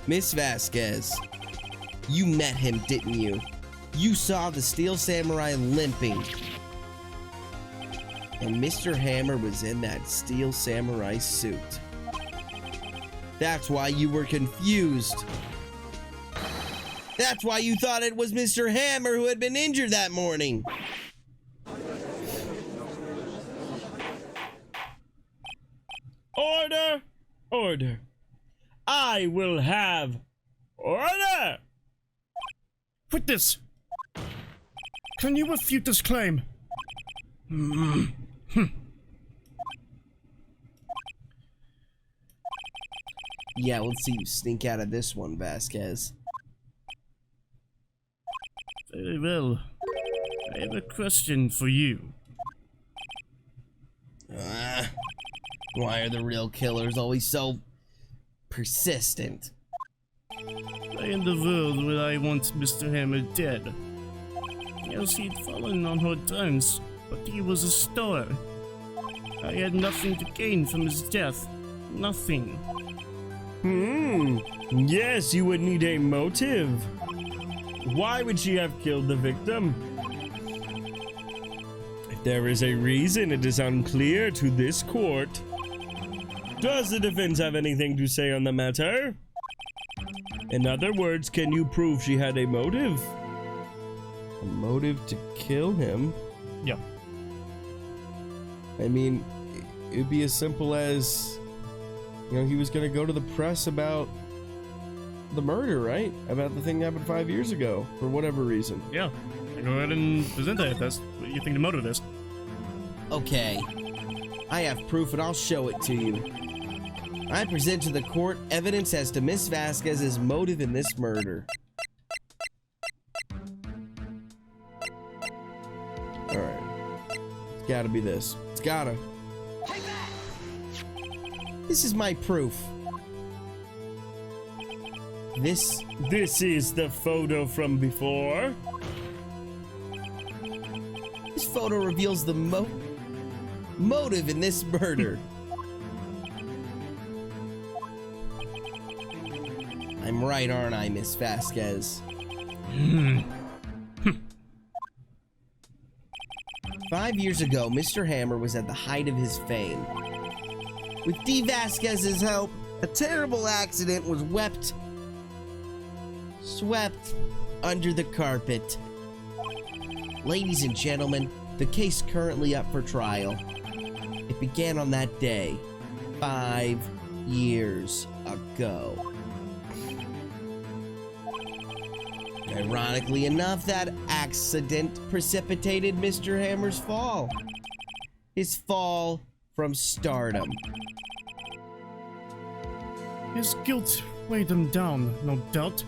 Miss Vasquez, you met him, didn't you? You saw the Steel Samurai limping. And Mr. Hammer was in that Steel Samurai suit. That's why you were confused. That's why you thought it was Mr. Hammer who had been injured that morning. Order! Order. I will have order! Witness! Can you refute this claim? Yeah, let's see you sneak out of this one, Vasquez. Very well. I have a question for you. Why are the real killers always so persistent? Why in the world would I want Mr. Hammer dead? Yes, he'd fallen on hard times, but he was a star. I had nothing to gain from his death. Nothing. Yes, you would need a motive. Why would she have killed the victim? If there is a reason, it is unclear to this court. Does the defense have anything to say on the matter? In other words, can you prove she had a motive? A motive to kill him? Yeah. I mean, it'd be as simple as, you know, he was gonna go to the press about the murder, right? About the thing that happened 5 years ago, for whatever reason. Yeah. Go ahead and present that. That's what you think the motive is. Okay. I have proof and I'll show it to you. I present to the court evidence as to Miss Vasquez's motive in this murder. Alright. It's gotta be this. It's gotta. This is my proof. This This is the photo from before. photo reveals the motive in this murder. I'm right, aren't I, Miss Vasquez? 5 years ago, Mr. Hammer was at the height of his fame. With D. Vasquez's help, a terrible accident was swept under the carpet. Ladies and gentlemen, the case currently up for trial. It began on that day, 5 years ago. Ironically enough, that accident precipitated Mr. Hammer's fall. His fall from stardom. His guilt weighed him down, no doubt.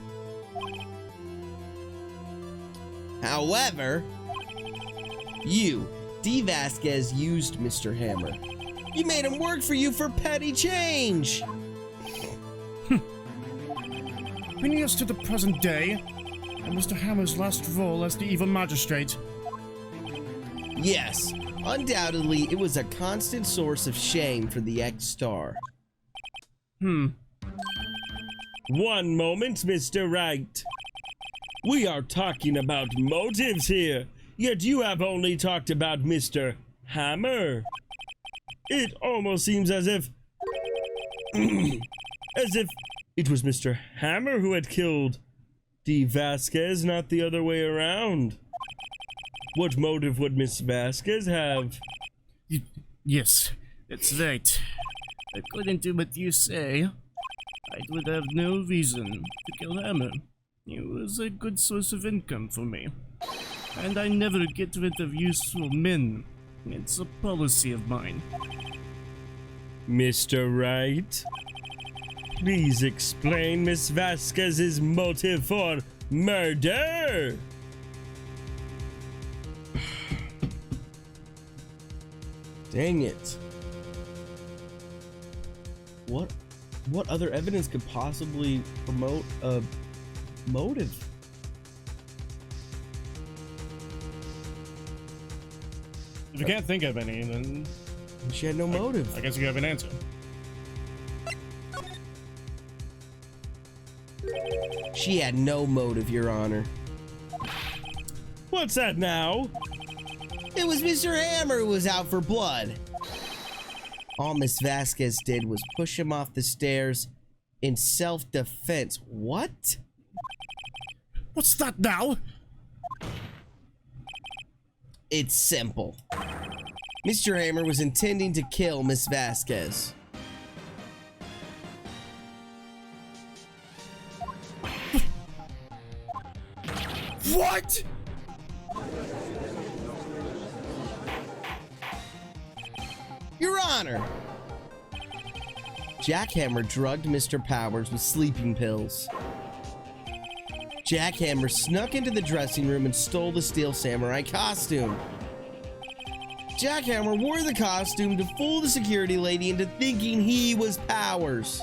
However, you, D. Vasquez, used Mr. Hammer. You made him work for you for petty change. Bringing us to the present day, and Mr. Hammer's last role as the evil magistrate. Yes, undoubtedly, it was a constant source of shame for the ex-star. One moment, Mr. Wright. We are talking about motives here, yet you have only talked about Mr. Hammer. It almost seems as if it was Mr. Hammer who had killed D. Vasquez, not the other way around. What motive would Miss Vasquez have? Yes, that's right. According to what you say, I would have no reason to kill Hammer. He was a good source of income for me. And I never get rid of useful men. It's a policy of mine. Mr. Wright, please explain Miss Vasquez's motive for murder. Dang it. What other evidence could possibly promote a motive? If you can't think of any, then She had no motive. I guess you have an answer. She had no motive, Your Honor. What's that now? It was Mr. Hammer who was out for blood. All Miss Vasquez did was push him off the stairs in self-defense. What? What's that now? It's simple. Mr. Hammer was intending to kill Miss Vasquez. What? Your Honor! Jack Hammer drugged Mr. Powers with sleeping pills. Jack Hammer snuck into the dressing room and stole the Steel Samurai costume. Jack Hammer wore the costume to fool the security lady into thinking he was Powers.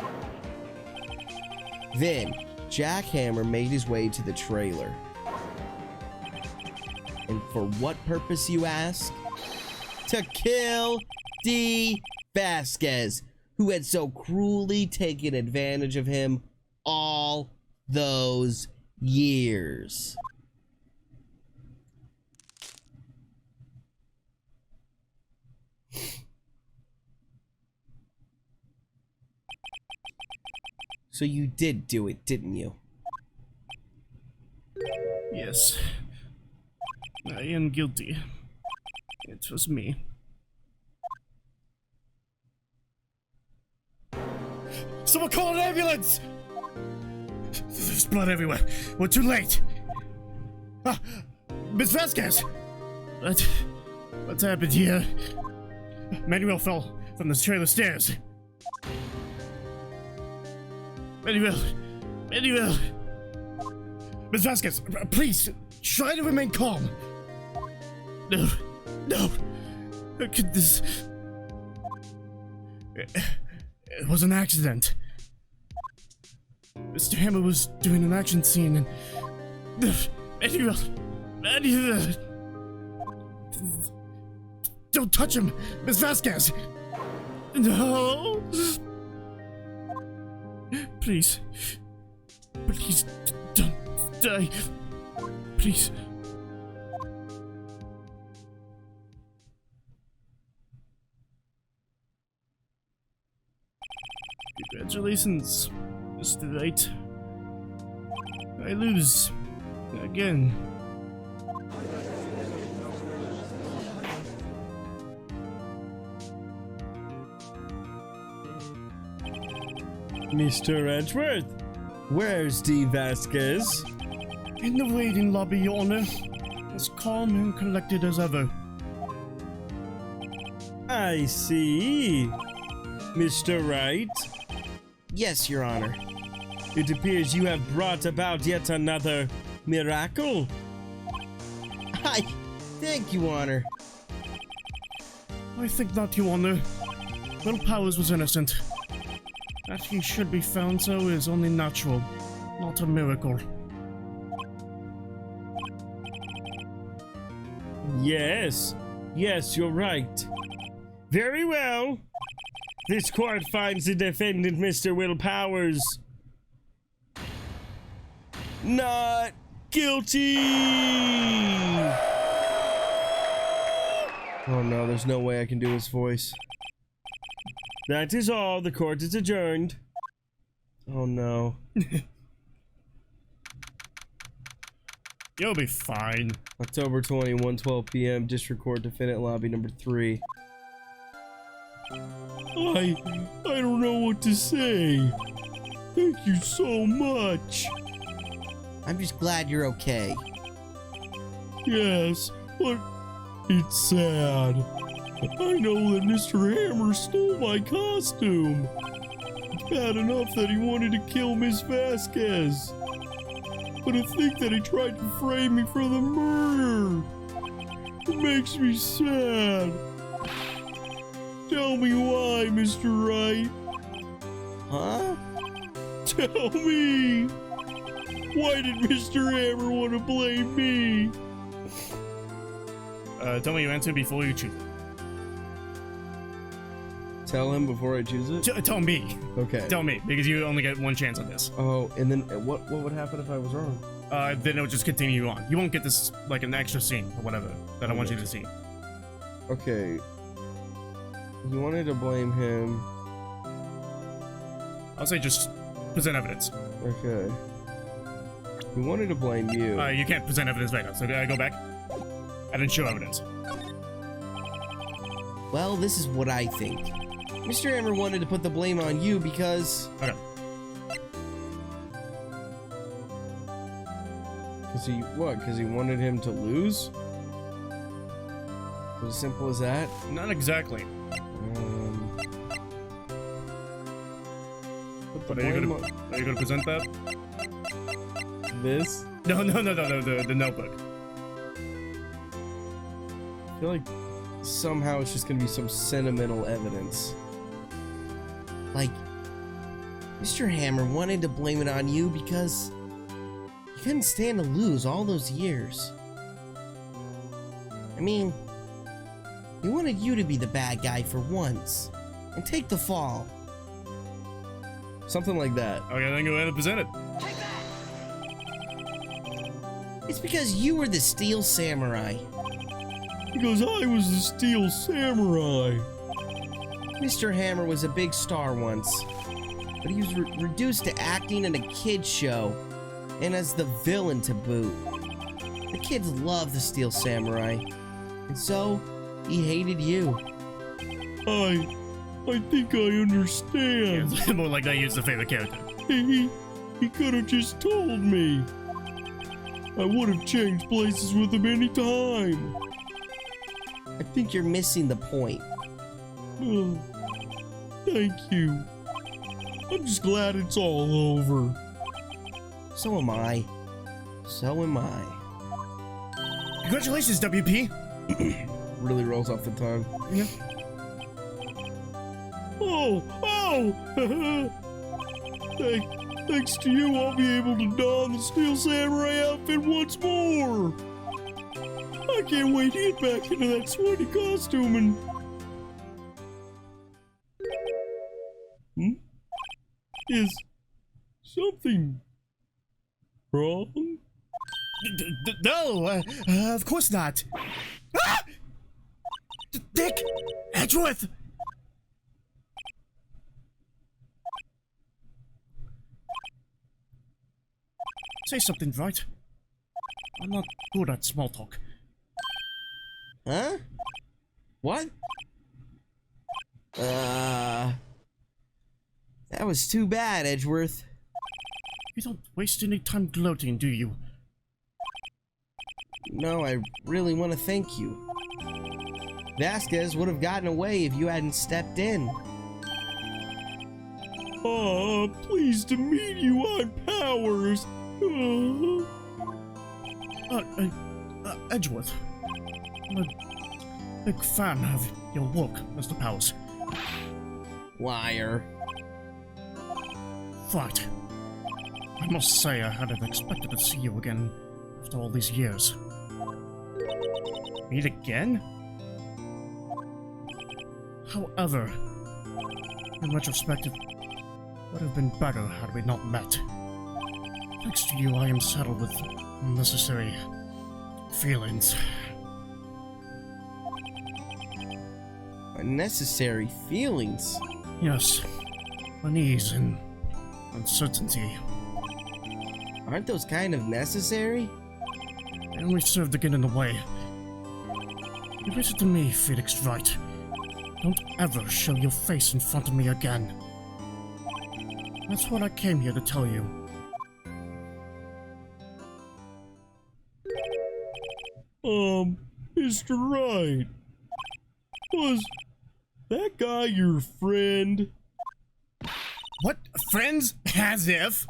Then, Jack Hammer made his way to the trailer. And for what purpose, you ask? To kill D. Vasquez, who had so cruelly taken advantage of him all those years. So you did do it, didn't you? Yes. I am guilty. It was me. Someone call an ambulance! There's blood everywhere. We're too late. Ah, Miss Vasquez! What's happened here? Manuel fell from the trailer stairs. Manuel! Miss Vasquez, please, try to remain calm. No. How could this... It was an accident. Mr. Hammer was doing an action scene and... Manuel! Don't touch him, Miss Vasquez! No! Please. Please, don't die. Please. Congratulations, Mr. Wright. I lose. Again. Mr. Edgeworth, where's D. Vasquez? In the waiting lobby, Your Honor. As calm and collected as ever. I see. Mr. Wright, Yes, Your Honor. it appears you have brought about yet another miracle. I thank you, Honor. I think not, Your Honor. Will Powers was innocent. That he should be found so is only natural, not a miracle. Yes, you're right. Very well. This court finds the defendant, Mr. Will Powers, not guilty. Oh no, there's no way I can do his voice. That is all. The court is adjourned. Oh no. You'll be fine. October 21, 12 p.m. District Court, Defendant Lobby number 3. I don't know what to say. Thank you so much. I'm just glad you're okay. Yes, but it's sad. I know that Mr. Hammer stole my costume. It's bad enough that he wanted to kill Miss Vasquez. But to think that he tried to frame me for the murder, it makes me sad. Tell me why, Mr. Wright. Huh? Tell me. Why did Mr. Hammer want to blame me? Tell me your answer before you choose. Tell him before I choose it? Tell me. Okay. Tell me, because you only get one chance on this. Oh, and then what would happen if I was wrong? Then it'll just continue on. You won't get this, like, an extra scene or whatever that I want you to see. Okay. You wanted to blame him. I'll say just present evidence. Okay. You wanted to blame you. You can't present evidence right now, so go back. I didn't show evidence. Well, this is what I think. Mr. Hammer wanted to put the blame on you because... Okay. Cause he, what? Cause he wanted him to lose? As simple as that? Not exactly. Put the But are you blame gonna present that? on this? No, the notebook. I feel like somehow it's just gonna be some sentimental evidence. Like, Mr. Hammer wanted to blame it on you because he couldn't stand to lose all those years. I mean, he wanted you to be the bad guy for once and take the fall. Something like that. Okay, then go ahead and present it. It's because you were the Steel Samurai. Because I was the Steel Samurai. Mr. Hammer was a big star once, but he was reduced to acting in a kid's show and as the villain to boot. The kids loved the Steel Samurai, and so he hated you. I think I understand. Yeah, more like that. Use the favorite character. He could have just told me. I would have changed places with him any time. I think you're missing the point. Oh, thank you. I'm just glad it's all over. So am I. So am I. Congratulations, WP. Really rolls off the tongue. Yeah. Oh! Thanks to you, I'll be able to don the Steel Samurai outfit once more. I can't wait to get back into that sweaty costume and... Is something wrong? No, of course not. Ah! Dick! Edgeworth! Say something, Wright. I'm not good at small talk. Huh? What? That was too bad, Edgeworth. You don't waste any time gloating, do you? No, I really want to thank you. Vasquez would have gotten away if you hadn't stepped in. Oh, pleased to meet you, I'm Powers. Oh. Edgeworth. I'm a big fan of your work, Mr. Powers. Liar. Right. I must say I hadn't expected to see you again after all these years. Meet again? However, in retrospect, it would have been better had we not met. Thanks to you, I am saddled with unnecessary feelings. Unnecessary feelings? Yes, unease and uncertainty. Aren't those kind of necessary? They only serve to get in the way. You listen to me, Felix Wright. Don't ever show your face in front of me again. That's what I came here to tell you. Mr. Wright, was that guy your friend? What? Friends? As if?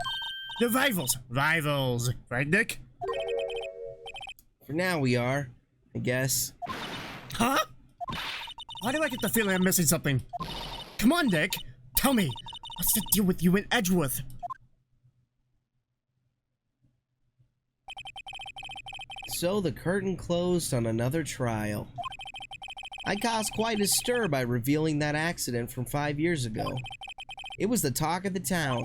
They're rivals. Rivals. Right, Nick? For now we are, I guess. Huh? Why do I get the feeling I'm missing something? Come on, Nick. Tell me. What's the deal with you and Edgeworth? So the curtain closed on another trial. I caused quite a stir by revealing that accident from 5 years ago. It was the talk of the town.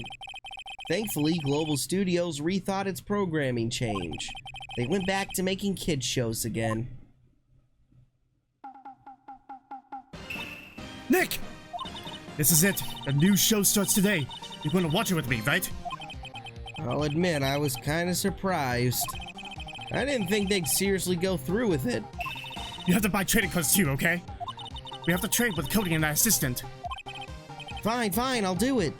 Thankfully, Global Studios rethought its programming change. They went back to making kids shows again. Nick! This is it. A new show starts today. You're going to watch it with me, right? I'll admit I was kind of surprised. I didn't think they'd seriously go through with it. You have to buy trading cards too, okay? We have to trade with Cody and that assistant. Fine, I'll do it.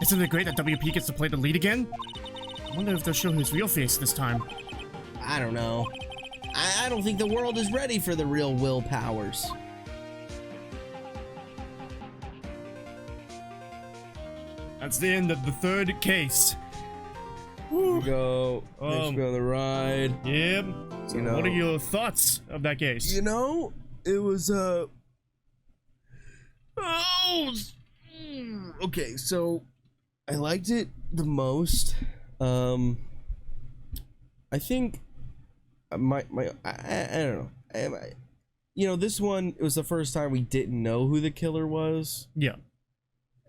Isn't it great that WP gets to play the lead again? I wonder if they'll show his real face this time. I don't know. I don't think the world is ready for the real Will Powers. That's the end of the third case. Woo. Go. Thanks for going on the ride. Yep. So You know- what are your thoughts of that case? You know, it was okay, so I liked it the most. I think I don't know. You know, this one, it was the first time we didn't know who the killer was, Yeah.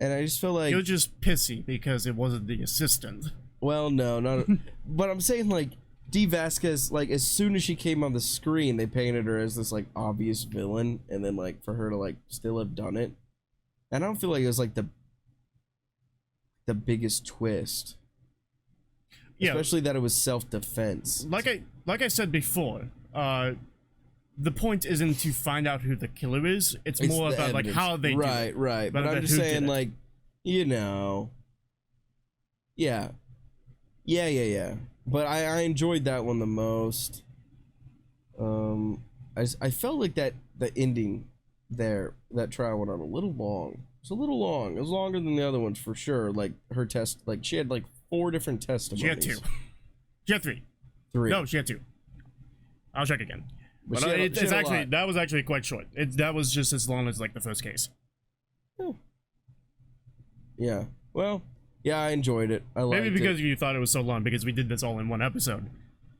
and I just feel like, You're just pissy because it wasn't the assistant. well, no, not, but I'm saying like Dee Vasquez, like as soon as she came on the screen, they painted her as this like obvious villain, and then like for her to like still have done it, and I don't feel like it was like the biggest twist. Yeah. Especially that it was self-defense. Like I said before, the point isn't to find out who the killer is. It's more the about like evidence. how they do it. Right. But rather I'm than just who did saying, it. like, you know, yeah. But I enjoyed that one the most. I felt like that the ending there, that trial went on a little long. It's a little long. It was longer than the other ones for sure. Like her test, like she had like 4 different testimonies. She had 2. She had 3. 3. No, she had 2. I'll check again. But she had a- it's she had a actually lot. that was actually quite short. That was just as long as like the first case. Yeah. Well, yeah, I enjoyed it. I liked Maybe because it. you thought it was so long because we did this all in one episode.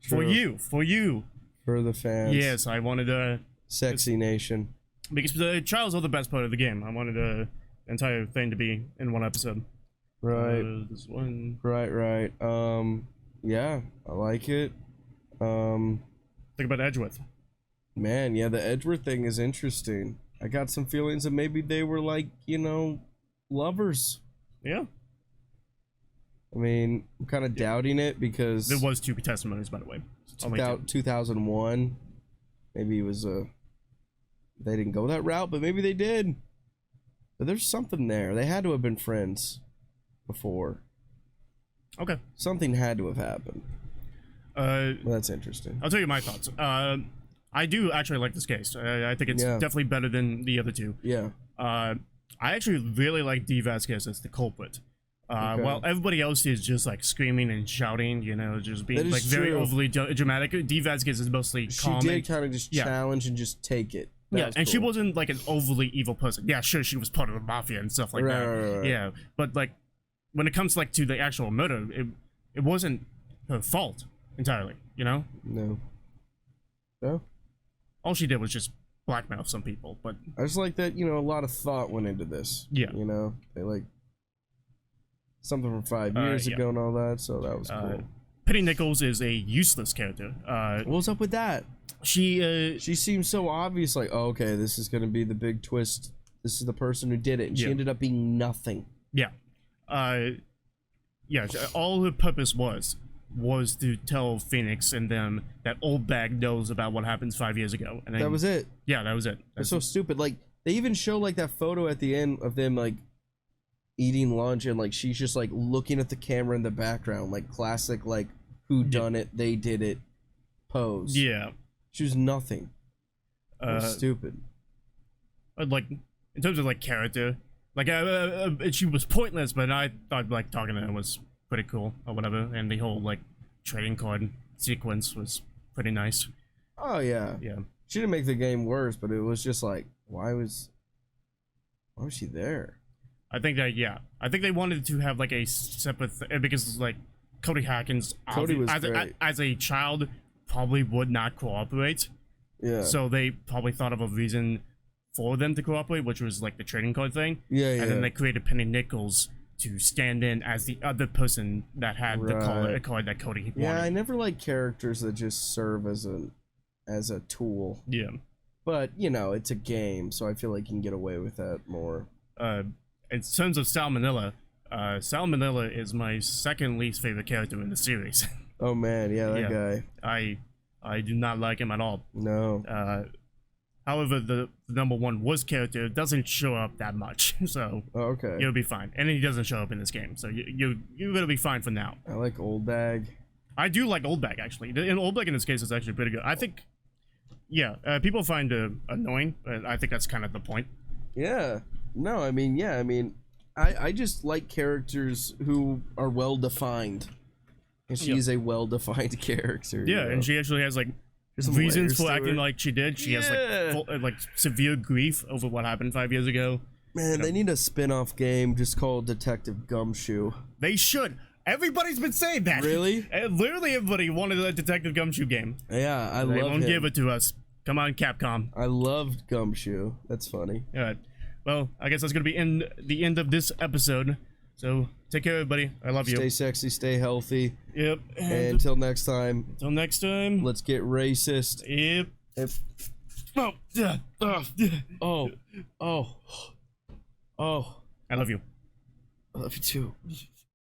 True. For you. For the fans. Yes, I wanted Sexy Nation. because the trials are the best part of the game. I wanted the entire thing to be in one episode. Right. This one. Right. Yeah, I like it. Think about Edgeworth. Man, yeah, the Edgeworth thing is interesting. I got some feelings that maybe they were like, you know, lovers. Yeah. I mean, I'm kind of doubting it because There was 2 testimonies, by the way. Only 2. 2001. Maybe it was they didn't go that route, but maybe they did. But there's something there. They had to have been friends before. Okay. Something had to have happened. Well, that's interesting. I'll tell you my thoughts. I do actually like this case. I think it's definitely better than the other 2. Yeah. I actually really like D. Vasquez as the culprit. Okay. While everybody else is just like screaming and shouting, you know, just being like very true. overly dramatic. D. Vasquez is mostly calm. She did kind of just challenge and just take it. That was and she cool. wasn't like an overly evil person. Yeah, sure, she was part of the mafia and stuff like that. Right. Yeah, but like when it comes like to the actual murder, it wasn't her fault entirely. You know? No. No. All she did was just blackmail some people. But I just like that, you know, a lot of thought went into this. Yeah. You know, they like something from 5 years yeah. ago and all that, so that was cool. Penny Nichols is a useless character. What's up with that? She seems so obvious, like, oh, okay, this is gonna be the big twist. This is the person who did it, and she ended up being nothing. Yeah. All her purpose was to tell Phoenix and them that Old Bag knows about what happens 5 years ago. And then, That was it. Yeah, that was it. It's so stupid. Like, they even show like that photo at the end of them like eating lunch, and like she's just like looking at the camera in the background, like classic like who done it, they did it pose. Yeah. She was nothing. It was stupid. Like in terms of like character, like she was pointless, but I thought like talking to her was pretty cool or whatever, and the whole like trading card sequence was pretty nice. Oh yeah. Yeah. She didn't make the game worse, but it was just like, why was she there? I think they wanted to have like a separate because like Cody Hackins Cody was as a child probably would not cooperate. Yeah. So they probably thought of a reason for them to cooperate, which was like the trading card thing. Yeah. And then they created Penny Nichols to stand in as the other person that had the card that Cody wanted. Yeah, I never like characters that just serve as a tool. Yeah. But, you know, it's a game, so I feel like you can get away with that more. In terms of Sal Manila is my second least favorite character in the series. Oh man, yeah, that guy. I do not like him at all. No. However, the number 1 Woods character doesn't show up that much, so okay. you'll be fine. And he doesn't show up in this game, so you're gonna be fine for now. I like Old Bag. I do like Old Bag actually. And Old Bag in this case is actually pretty good. I think, people find annoying, but I think that's kind of the point. Yeah. No, I mean, I just like characters who are well defined. And she's a well defined character. Yeah, and she actually has like reasons for acting like she did. She has like severe grief over what happened 5 years ago. Man, they need a spin-off game just called Detective Gumshoe. They should. Everybody's been saying that. Really? Literally everybody wanted a Detective Gumshoe game. Yeah, I love They him. won't give it to us. Come on, Capcom. I loved Gumshoe. That's funny. All right. Well, I guess that's going to be the end of this episode. So, take care, everybody. I love you. Stay sexy, stay healthy. Yep. And until next time. Until next time. Let's get racist. Yep. Oh. I love you. I love you too.